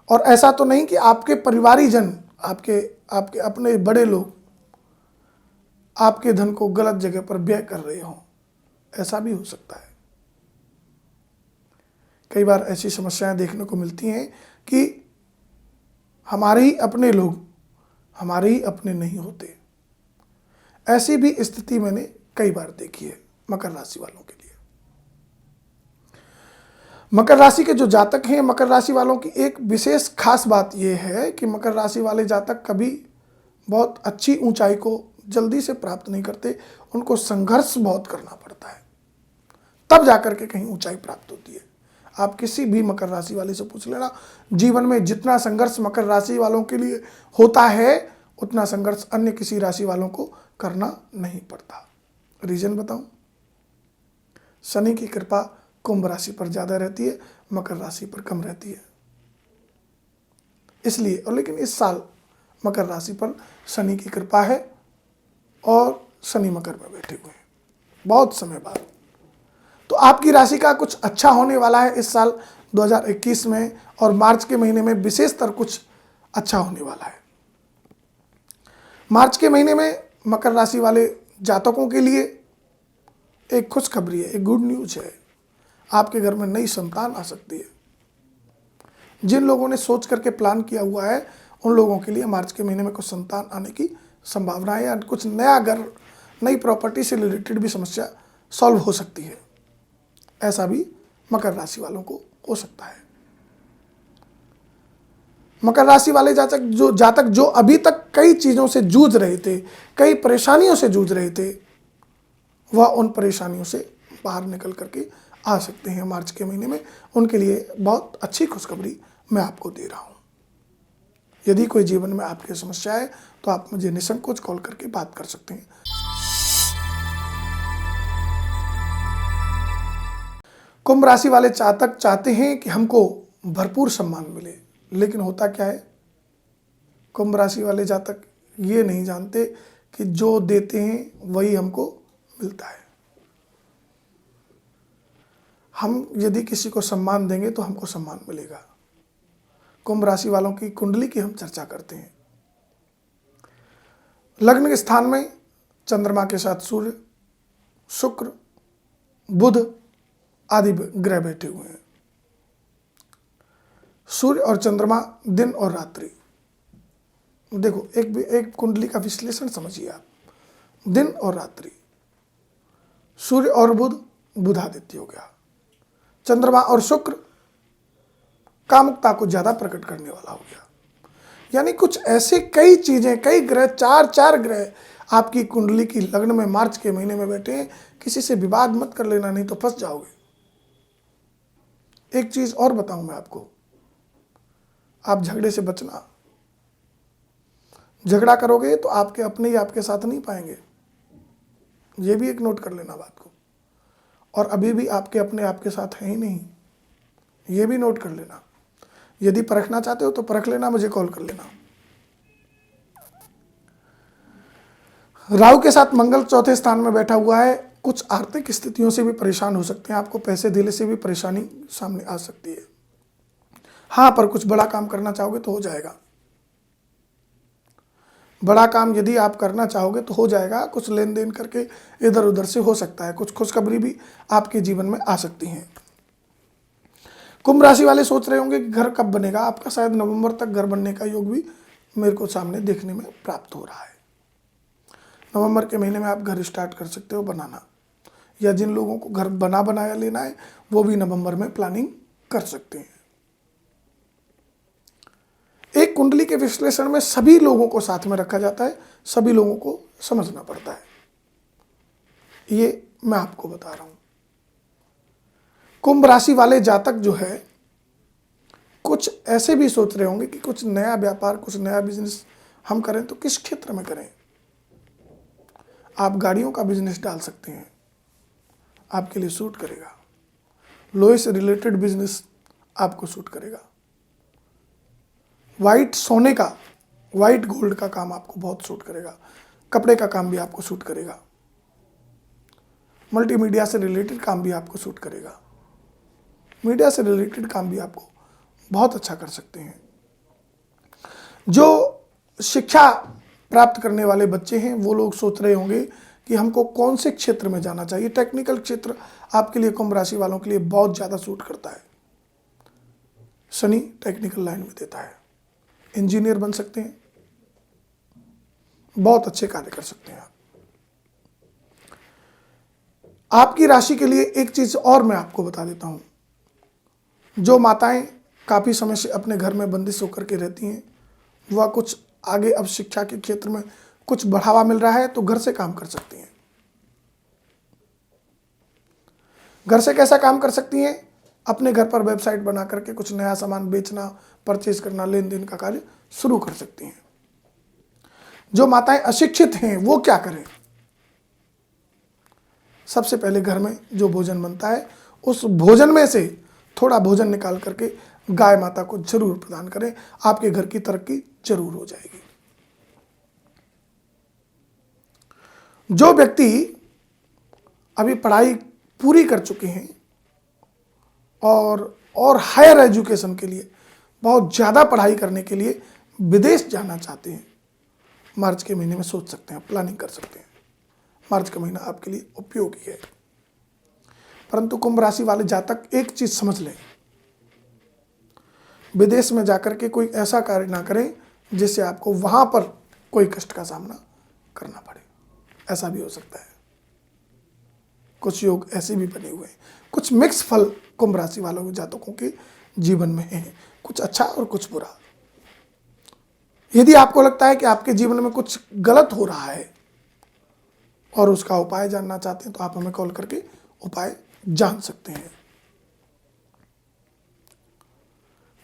और ऐसा तो नहीं कि आपके परिवारीजन, आपके आपके अपने बड़े लोग आपके धन को गलत जगह पर व्यय कर रहे हों, ऐसा भी हो सकता है। कई बार ऐसी समस्याएं देखने को मिलती हैं कि हमारे ही अपने लोग हमारे ही अपने नहीं होते। ऐसी भी स्थिति मैंने कई बार देखी है मकर राशि वालों के लिए। मकर राशि के जो जातक हैं, मकर राशि वालों की एक विशेष खास बात यह है कि मकर राशि वाले जातक कभी बहुत अच्छी ऊंचाई को जल्दी से प्राप्त नहीं करते। उनको संघर्ष बहुत करना पड़ता है, तब जाकर के कहीं ऊंचाई प्राप्त होती है। आप किसी भी मकर राशि वाले से पूछ लेना, जीवन में जितना संघर्ष मकर राशि वालों के लिए होता है उतना संघर्ष अन्य किसी राशि वालों को करना नहीं पड़ता। रीजन बताऊं? शनि की कृपा कुंभ राशि पर ज़्यादा रहती है, मकर राशि पर कम रहती है। इसलिए, और लेकिन इस साल मकर राशि पर शनि की कृपा है और शनि मकर में बैठे हुए हैं बहुत समय बाद। तो आपकी राशि का कुछ अच्छा होने वाला है इस साल 2021 में, और मार्च के महीने में विशेषतर कुछ अच्छा होने वाला है। मार्च के महीने में मकर राशि वाले जातकों के लिए एक खुशखबरी है, एक गुड न्यूज है। आपके घर में नई संतान आ सकती है। जिन लोगों ने सोच करके प्लान किया हुआ है उन लोगों के लिए मार्च के महीने में कुछ संतान आने की संभावना है, या कुछ नया घर, नई प्रॉपर्टी से रिलेटेड भी समस्या सॉल्व हो सकती है। ऐसा भी मकर राशि वालों को हो सकता है। मकर राशि वाले जातक जो अभी तक कई चीज़ों से जूझ रहे थे, कई परेशानियों से जूझ रहे थे, वह उन परेशानियों से बाहर निकल करके आ सकते हैं मार्च के महीने में। उनके लिए बहुत अच्छी खुशखबरी मैं आपको दे रहा हूँ। यदि कोई जीवन में आपकी समस्या है तो आप मुझे निसंकोच कॉल करके बात कर सकते हैं। कुंभ राशि वाले जातक चाहते हैं कि हमको भरपूर सम्मान मिले, लेकिन होता क्या है, कुंभ राशि वाले जातक ये नहीं जानते कि जो देते हैं वही हमको मिलता है। हम यदि किसी को सम्मान देंगे तो हमको सम्मान मिलेगा। कुंभ राशि वालों की कुंडली की हम चर्चा करते हैं। लग्न के स्थान में चंद्रमा के साथ सूर्य, शुक्र, बुध आदि ग्रह बैठे हुए हैं। सूर्य और चंद्रमा दिन और रात्रि। देखो, एक कुंडली का विश्लेषण समझिए आप। दिन और रात्रि, सूर्य और बुध, बुधादित्य हो गया। चंद्रमा और शुक्र कामुकता को ज्यादा प्रकट करने वाला हो गया। यानी कुछ ऐसे कई चीजें, कई ग्रह, चार ग्रह आपकी कुंडली की लग्न में मार्च के महीने में बैठे हैं। किसी से विवाद मत कर लेना, नहीं तो फंस जाओगे। एक चीज और बताऊं मैं आपको, आप झगड़े से बचना। झगड़ा करोगे तो आपके अपने ही आपके साथ नहीं पाएंगे। ये भी एक नोट कर लेना बात को। और अभी भी आपके अपने आपके साथ हैं ही नहीं, ये भी नोट कर लेना। यदि परखना चाहते हो तो परख लेना, मुझे कॉल कर लेना। राहु के साथ मंगल चौथे स्थान में बैठा हुआ है। कुछ आर्थिक स्थितियों से भी परेशान हो सकते हैं। आपको पैसे धीले से भी परेशानी सामने आ सकती है। हाँ, पर कुछ बड़ा काम करना चाहोगे तो हो जाएगा। बड़ा काम यदि आप करना चाहोगे तो हो जाएगा। कुछ लेन देन करके इधर उधर से हो सकता है। कुछ खुशखबरी भी आपके जीवन में आ सकती हैं। कुंभ राशि वाले सोच रहे होंगे कि घर कब बनेगा। आपका शायद नवंबर तक घर बनने का योग भी मेरे को सामने देखने में प्राप्त हो रहा है। नवंबर के महीने में आप घर स्टार्ट कर सकते हो बनाना, या जिन लोगों को घर बनाया लेना है वो भी नवंबर में प्लानिंग कर सकते हैं। एक कुंडली के विश्लेषण में सभी लोगों को साथ में रखा जाता है, सभी लोगों को समझना पड़ता है। ये मैं आपको बता रहा हूं। कुंभ राशि वाले जातक जो है, कुछ ऐसे भी सोच रहे होंगे कि कुछ नया व्यापार, कुछ नया बिजनेस हम करें तो किस क्षेत्र में करें। आप गाड़ियों का बिजनेस डाल सकते हैं, आपके लिए सूट करेगा। लोहे से रिलेटेड बिजनेस आपको सूट करेगा। वाइट सोने का, वाइट गोल्ड का काम आपको बहुत सूट करेगा। कपड़े का काम भी आपको सूट करेगा। मल्टीमीडिया से रिलेटेड काम भी आपको सूट करेगा। मीडिया से रिलेटेड काम भी आपको बहुत अच्छा कर सकते हैं। जो शिक्षा प्राप्त करने वाले बच्चे हैं वो लोग सोच रहे होंगे कि हमको कौन से क्षेत्र में जाना चाहिए। टेक्निकल क्षेत्र आपके लिए, कुंभ राशि वालों के लिए बहुत ज़्यादा सूट करता है। शनि टेक्निकल लाइन में देता है। इंजीनियर बन सकते हैं, बहुत अच्छे कार्य कर सकते हैं आप। आपकी राशि के लिए एक चीज और मैं आपको बता देता हूं। जो माताएं काफी समय से अपने घर में बंदिश होकर के रहती हैं, वह कुछ आगे अब शिक्षा के क्षेत्र में कुछ बढ़ावा मिल रहा है तो घर से काम कर सकती हैं। घर से कैसा काम कर सकती हैं? अपने घर पर वेबसाइट बना करके कुछ नया सामान बेचना, परचेज करना, लेन देन का कार्य शुरू कर सकती हैं। जो माताएं अशिक्षित हैं वो क्या करें? सबसे पहले घर में जो भोजन बनता है उस भोजन में से थोड़ा भोजन निकाल करके गाय माता को जरूर प्रदान करें। आपके घर की तरक्की जरूर हो जाएगी। जो व्यक्ति अभी पढ़ाई पूरी कर चुके हैं और हायर एजुकेशन के लिए, बहुत ज़्यादा पढ़ाई करने के लिए विदेश जाना चाहते हैं, मार्च के महीने में सोच सकते हैं, प्लानिंग कर सकते हैं। मार्च का महीना आपके लिए उपयोगी है। परंतु कुंभ राशि वाले जातक एक चीज समझ लें, विदेश में जाकर के कोई ऐसा कार्य ना करें जिससे आपको वहां पर कोई कष्ट का सामना करना पड़े। ऐसा भी हो सकता है। कुछ योग ऐसे भी बने हुए हैं। कुछ मिक्स फल कुंभ राशि वालों के जातकों के जीवन में है, कुछ अच्छा और कुछ बुरा। यदि आपको लगता है कि आपके जीवन में कुछ गलत हो रहा है और उसका उपाय जानना चाहते हैं तो आप हमें कॉल करके उपाय जान सकते हैं।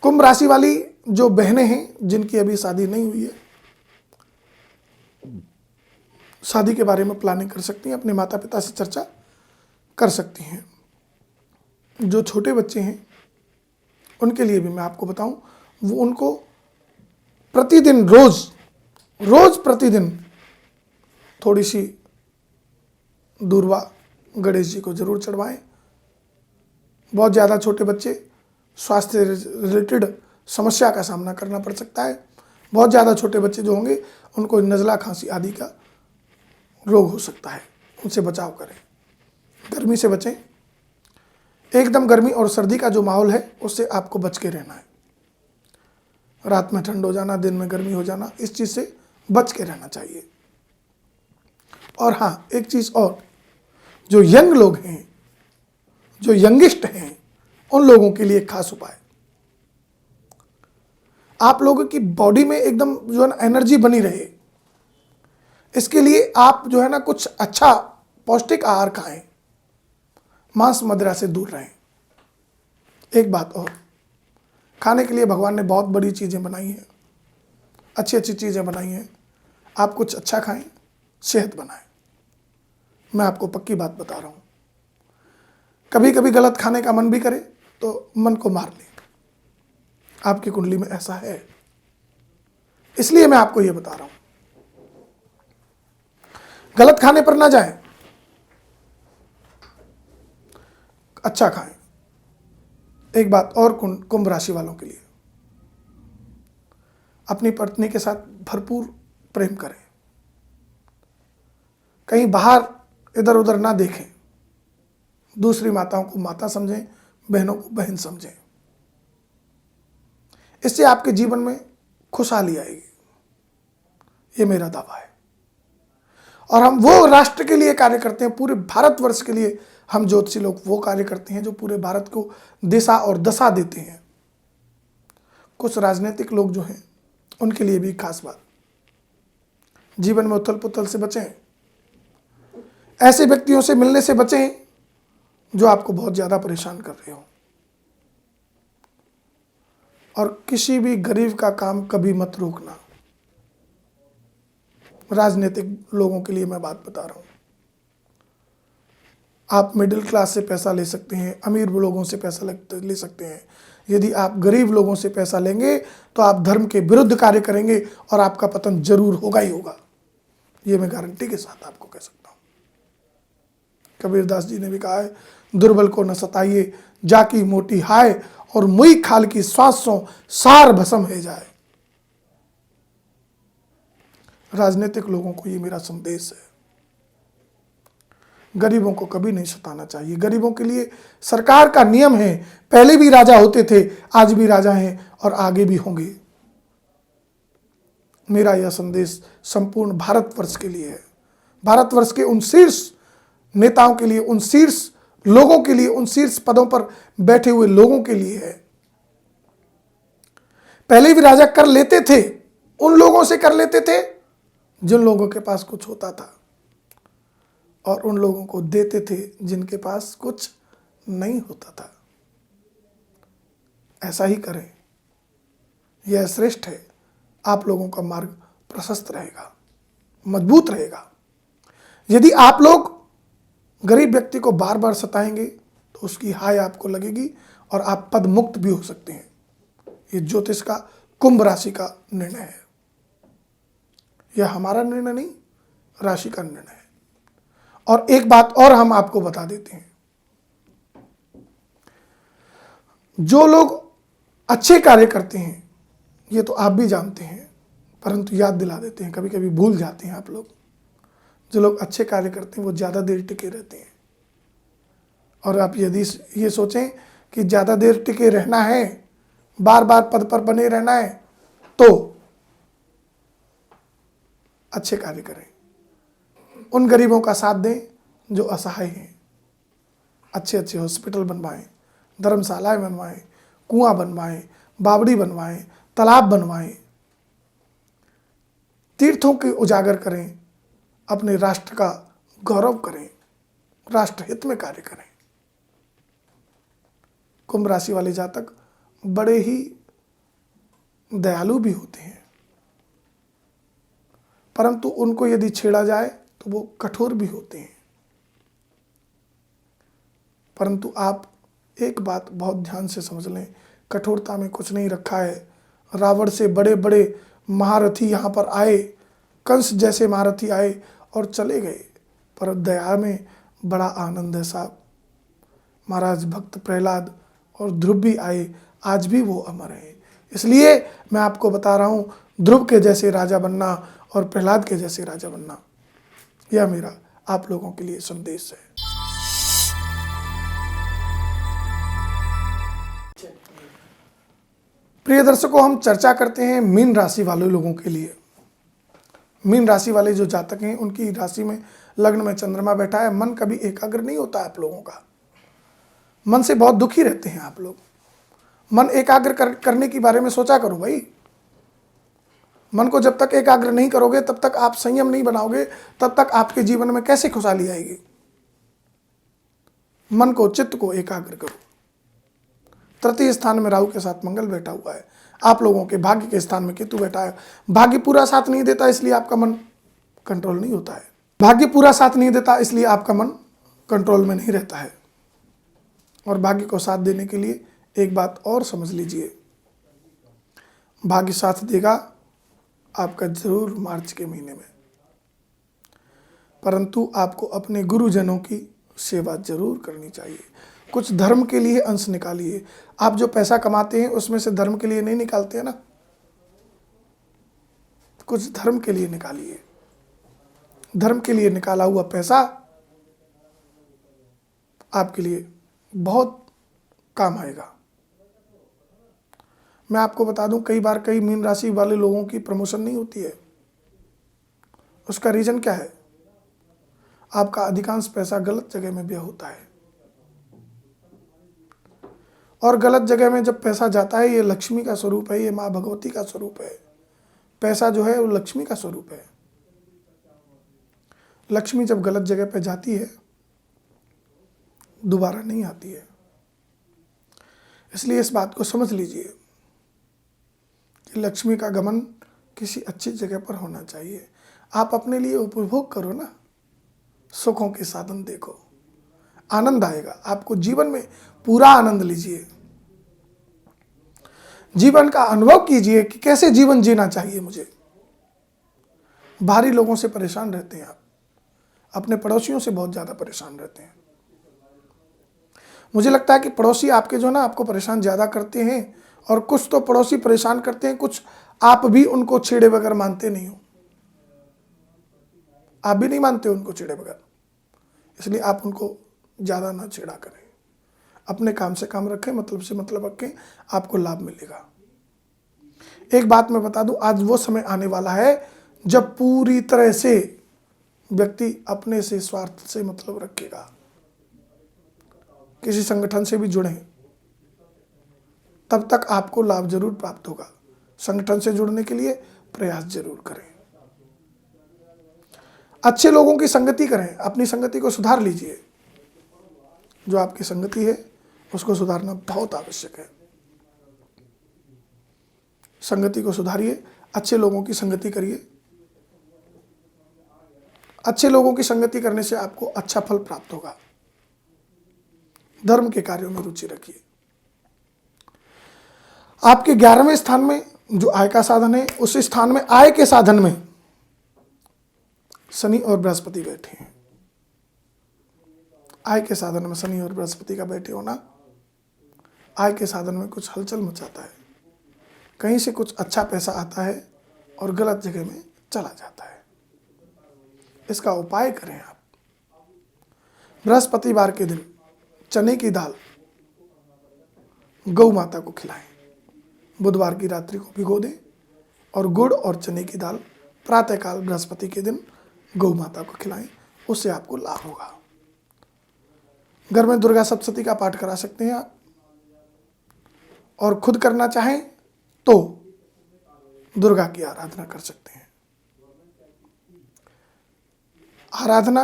कुंभ राशि वाली जो बहनें हैं जिनकी अभी शादी नहीं हुई है, शादी के बारे में प्लानिंग कर सकती हैं, अपने माता पिता से चर्चा कर सकती हैं। जो छोटे बच्चे हैं उनके लिए भी मैं आपको बताऊं, वो उनको प्रतिदिन रोज प्रतिदिन थोड़ी सी दूर्वा गणेश जी को जरूर चढ़वाएं। बहुत ज़्यादा छोटे बच्चे स्वास्थ्य रिलेटेड समस्या का सामना करना पड़ सकता है। बहुत ज़्यादा छोटे बच्चे जो होंगे उनको नज़ला, खांसी आदि का रोग हो सकता है, उनसे बचाव करें। गर्मी से बचें। एकदम गर्मी और सर्दी का जो माहौल है उससे आपको बच के रहना है। रात में ठंड हो जाना, दिन में गर्मी हो जाना, इस चीज़ से बच के रहना चाहिए। और हाँ, एक चीज़ और, जो यंग लोग हैं, जो यंगिस्ट हैं, उन लोगों के लिए खास उपाय। आप लोगों की बॉडी में एकदम जो है ना एनर्जी बनी रहे, इसके लिए आप जो है ना कुछ अच्छा पौष्टिक आहार खाएं, मांस मदिरा से दूर रहें। एक बात और, खाने के लिए भगवान ने बहुत बड़ी चीज़ें बनाई हैं, अच्छी अच्छी चीज़ें बनाई हैं। आप कुछ अच्छा खाएं, सेहत बनाएं। मैं आपको पक्की बात बता रहा हूँ, कभी कभी गलत खाने का मन भी करे तो मन को मार ले। आपकी कुंडली में ऐसा है, इसलिए मैं आपको यह बता रहा हूं, गलत खाने पर ना जाएं, अच्छा खाएं। एक बात और कुंभ राशि वालों के लिए, अपनी पत्नी के साथ भरपूर प्रेम करें। कहीं बाहर इधर उधर ना देखें। दूसरी माताओं को माता समझें, बहनों को बहन समझें। इससे आपके जीवन में खुशहाली आएगी, ये मेरा दावा है। और हम वो राष्ट्र के लिए कार्य करते हैं, पूरे भारतवर्ष के लिए हम ज्योतिषी लोग वो कार्य करते हैं जो पूरे भारत को दिशा और दशा देते हैं। कुछ राजनीतिक लोग जो हैं उनके लिए भी खास बात, जीवन में उथल पुथल से बचें। ऐसे व्यक्तियों से मिलने से बचें जो आपको बहुत ज़्यादा परेशान कर रहे हो। और किसी भी गरीब का काम कभी मत रोकना। राजनीतिक लोगों के लिए मैं बात बता रहा हूँ। आप मिडिल क्लास से पैसा ले सकते हैं, अमीर लोगों से पैसा ले सकते हैं। यदि आप गरीब लोगों से पैसा लेंगे तो आप धर्म के विरुद्ध कार्य करेंगे और आपका पतन जरूर होगा ही होगा। ये मैं गारंटी के साथ आपको कह सकता हूँ। कबीरदास जी ने भी कहा है, दुर्बल को न सताइए, जाकी मोटी हाय, और मुई खाल की श्वासों सार भस्म है जाए। राजनीतिक लोगों को ये मेरा संदेश है, गरीबों को कभी नहीं सताना चाहिए। गरीबों के लिए सरकार का नियम है, पहले भी राजा होते थे, आज भी राजा हैं और आगे भी होंगे। मेरा यह संदेश संपूर्ण भारतवर्ष के लिए है, भारतवर्ष के उन शीर्ष नेताओं के लिए, उन शीर्ष लोगों के लिए, उन शीर्ष पदों पर बैठे हुए लोगों के लिए है। पहले भी राजा कर लेते थे, उन लोगों से कर लेते थे जिन लोगों के पास कुछ होता था, और उन लोगों को देते थे जिनके पास कुछ नहीं होता था। ऐसा ही करें, यह श्रेष्ठ है। आप लोगों का मार्ग प्रशस्त रहेगा, मजबूत रहेगा। यदि आप लोग गरीब व्यक्ति को बार बार सताएंगे तो उसकी हाय आपको लगेगी और आप पद मुक्त भी हो सकते हैं। ये ज्योतिष का कुंभ राशि का निर्णय है, यह हमारा निर्णय नहीं, राशि का निर्णय है। और एक बात और हम आपको बता देते हैं, जो लोग अच्छे कार्य करते हैं, ये तो आप भी जानते हैं, परंतु याद दिला देते हैं, कभी कभी भूल जाते हैं आप लोग। जो लोग अच्छे कार्य करते हैं वो ज़्यादा देर टिके रहते हैं। और आप यदि ये सोचें कि ज़्यादा देर टिके रहना है, बार बार पद पर बने रहना है, तो अच्छे कार्य करें, उन गरीबों का साथ दें जो असहाय हैं। अच्छे अच्छे हॉस्पिटल बनवाएं, धर्मशालाएं बनवाएं, कुआं बनवाएं, बावड़ी बनवाएं, तालाब बनवाएं, तीर्थों के उजागर करें, अपने राष्ट्र का गौरव करें, राष्ट्र हित में कार्य करें। कुंभ राशि वाले जातक बड़े ही दयालु भी होते हैं, परंतु उनको यदि छेड़ा जाए तो वो कठोर भी होते हैं। परंतु आप एक बात बहुत ध्यान से समझ लें, कठोरता में कुछ नहीं रखा है। रावण से बड़े बड़े महारथी यहाँ पर आए, कंस जैसे महारथी आए और चले गए, पर दया में बड़ा आनंद है साहब। महाराज भक्त प्रहलाद और ध्रुव भी आए, आज भी वो अमर हैं। इसलिए मैं आपको बता रहा हूँ, ध्रुव के जैसे राजा बनना और प्रहलाद के जैसे राजा बनना, यह मेरा आप लोगों के लिए संदेश है। प्रिय दर्शकों, हम चर्चा करते हैं मीन राशि वाले लोगों के लिए। मीन राशि वाले जो जातक हैं, उनकी राशि में लग्न में चंद्रमा बैठा है। मन कभी एकाग्र नहीं होता आप लोगों का, मन से बहुत दुखी रहते हैं आप लोग। मन एकाग्र करने के बारे में सोचा करो भाई। मन को जब तक एकाग्र नहीं करोगे, तब तक आप संयम नहीं बनाओगे, तब तक आपके जीवन में कैसे खुशहाली आएगी। मन को, चित्त को एकाग्र करो। तृतीय स्थान में राहु के साथ मंगल बैठा हुआ है, आप लोगों के भाग्य के स्थान में केतु बैठा है। भाग्य पूरा साथ नहीं देता, इसलिए आपका मन कंट्रोल नहीं होता है। भाग्य पूरा साथ नहीं देता, इसलिए आपका मन कंट्रोल में नहीं रहता है। और भाग्य को साथ देने के लिए एक बात और समझ लीजिए, भाग्य साथ देगा आपका जरूर मार्च के महीने में, परंतु आपको अपने गुरुजनों की सेवा जरूर करनी चाहिए। कुछ धर्म के लिए अंश निकालिए। आप जो पैसा कमाते हैं उसमें से धर्म के लिए नहीं निकालते हैं ना, कुछ धर्म के लिए निकालिए। धर्म के लिए निकाला हुआ पैसा आपके लिए बहुत काम आएगा। मैं आपको बता दूं, कई बार कई मीन राशि वाले लोगों की प्रमोशन नहीं होती है। उसका रीजन क्या है? आपका अधिकांश पैसा गलत जगह में व्यय होता है, और गलत जगह में जब पैसा जाता है, ये लक्ष्मी का स्वरूप है, ये माँ भगवती का स्वरूप है। पैसा जो है वो लक्ष्मी का स्वरूप है। लक्ष्मी जब गलत जगह पे जाती है दोबारा नहीं आती है। इसलिए इस बात को समझ लीजिए कि लक्ष्मी का गमन किसी अच्छी जगह पर होना चाहिए। आप अपने लिए उपभोग करो ना, सुखों के साधन देखो, आनंद आएगा आपको। जीवन में पूरा आनंद लीजिए, जीवन का अनुभव कीजिए कि कैसे जीवन जीना चाहिए मुझे। बाहरी लोगों से परेशान रहते हैं आप, अपने पड़ोसियों से बहुत ज़्यादा परेशान रहते हैं। मुझे लगता है कि पड़ोसी आपके जो ना आपको परेशान ज़्यादा करते हैं, और कुछ तो पड़ोसी परेशान करते हैं, कुछ आप भी उनको छेड़े बगैर मानते नहीं हो। आप भी नहीं मानते उनको छेड़े बगैर, इसलिए आप उनको ज़्यादा ना छेड़ा करें। अपने काम से काम रखें, मतलब से मतलब रखें, आपको लाभ मिलेगा। एक बात मैं बता दूं, आज वो समय आने वाला है जब पूरी तरह से व्यक्ति अपने से स्वार्थ से मतलब रखेगा। किसी संगठन से भी जुड़े तब तक आपको लाभ जरूर प्राप्त होगा। संगठन से जुड़ने के लिए प्रयास जरूर करें। अच्छे लोगों की संगति करें, अपनी संगति को सुधार लीजिए। जो आपकी संगति है उसको सुधारना बहुत आवश्यक है। संगति को सुधारिए, अच्छे लोगों की संगति करिए। अच्छे लोगों की संगति करने से आपको अच्छा फल प्राप्त होगा। धर्म के कार्यों में रुचि रखिए। आपके 11वें स्थान में जो आय का साधन है, उस स्थान में आय के साधन में शनि और बृहस्पति बैठे हैं। आय के साधन में शनि और बृहस्पति का बैठे होना आय के साधन में कुछ हलचल मचाता है। कहीं से कुछ अच्छा पैसा आता है और गलत जगह में चला जाता है। इसका उपाय करें आप। बृहस्पतिवार के दिन चने की दाल गौ माता को खिलाएं। बुधवार की रात्रि को भिगो दें और गुड़ और चने की दाल प्रातःकाल बृहस्पति के दिन गौ माता को खिलाएं। उससे आपको लाभ होगा। घर में दुर्गा सप्तशती का पाठ करा सकते हैं आप, और खुद करना चाहें तो दुर्गा की आराधना कर सकते हैं। आराधना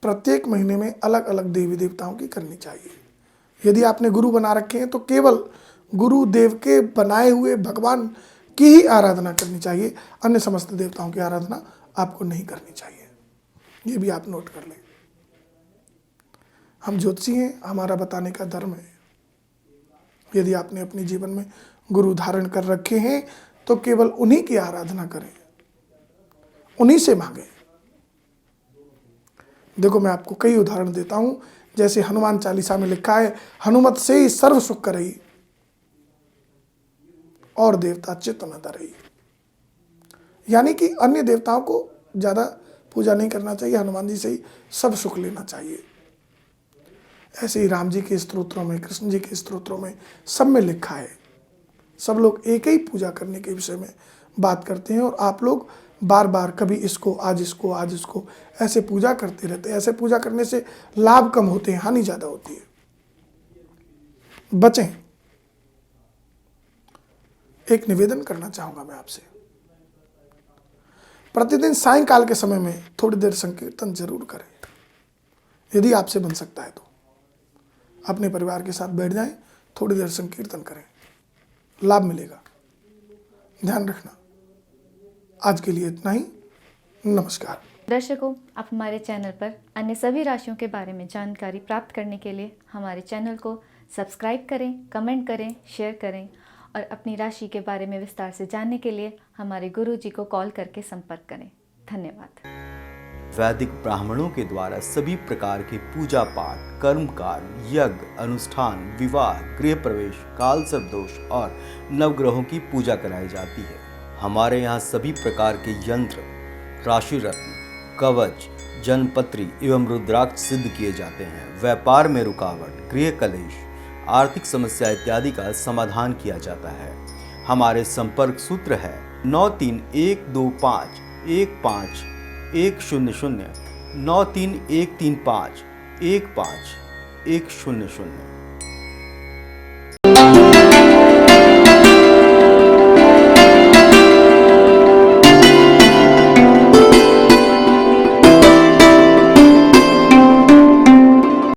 प्रत्येक महीने में अलग अलग देवी देवताओं की करनी चाहिए। यदि आपने गुरु बना रखे हैं तो केवल गुरु देव के बनाए हुए भगवान की ही आराधना करनी चाहिए। अन्य समस्त देवताओं की आराधना आपको नहीं करनी चाहिए। ये भी आप नोट कर लें। हम ज्योतिषी हैं, हमारा बताने का धर्म है। यदि आपने अपने जीवन में गुरु धारण कर रखे हैं तो केवल उन्हीं की आराधना करें, उन्हीं से मांगे। देखो, मैं आपको कई उदाहरण देता हूं। जैसे हनुमान चालीसा में लिखा है, हनुमत से ही सर्व सुख करई और देवता चित्त न धरई। यानी कि अन्य देवताओं को ज्यादा पूजा नहीं करना चाहिए, हनुमान जी से ही सब सुख लेना चाहिए। ऐसे ही राम जी के स्तोत्रों में, कृष्ण जी के स्तोत्रों में, सब में लिखा है। सब लोग एक ही पूजा करने के विषय में बात करते हैं, और आप लोग बार बार कभी इसको, आज इसको, आज इसको, ऐसे पूजा करते रहते हैं। ऐसे पूजा करने से लाभ कम होते हैं, हानि ज्यादा होती है। बचें। एक निवेदन करना चाहूंगा मैं आपसे, प्रतिदिन सायंकाल के समय में थोड़ी देर संकीर्तन जरूर करें। यदि आपसे बन सकता है तो अपने परिवार के साथ बैठ जाएं, थोड़ी देर संकीर्तन करें, लाभ मिलेगा। ध्यान रखना। आज के लिए इतना ही। नमस्कार। दर्शकों, आप हमारे चैनल पर अन्य सभी राशियों के बारे में जानकारी प्राप्त करने के लिए हमारे चैनल को सब्सक्राइब करें, कमेंट करें, शेयर करें, और अपनी राशि के बारे में विस्तार से जानने के लिए हमारे गुरुजी को कॉल करके संपर्क करें। धन्यवाद। वैदिक ब्राह्मणों के द्वारा सभी प्रकार के पूजा पाठ, कर्मकांड, यज्ञ, अनुष्ठान, विवाह, गृह प्रवेश, काल सर्प दोष और नवग्रहों की पूजा कराई जाती है। हमारे यहाँ सभी प्रकार के यंत्र, राशि रत्न, कवच, जनपत्री एवं रुद्राक्ष सिद्ध किए जाते हैं। व्यापार में रुकावट, गृह कलेश, आर्थिक समस्या इत्यादि का समाधान किया जाता है। हमारे संपर्क सूत्र है 9312515100 9313515100।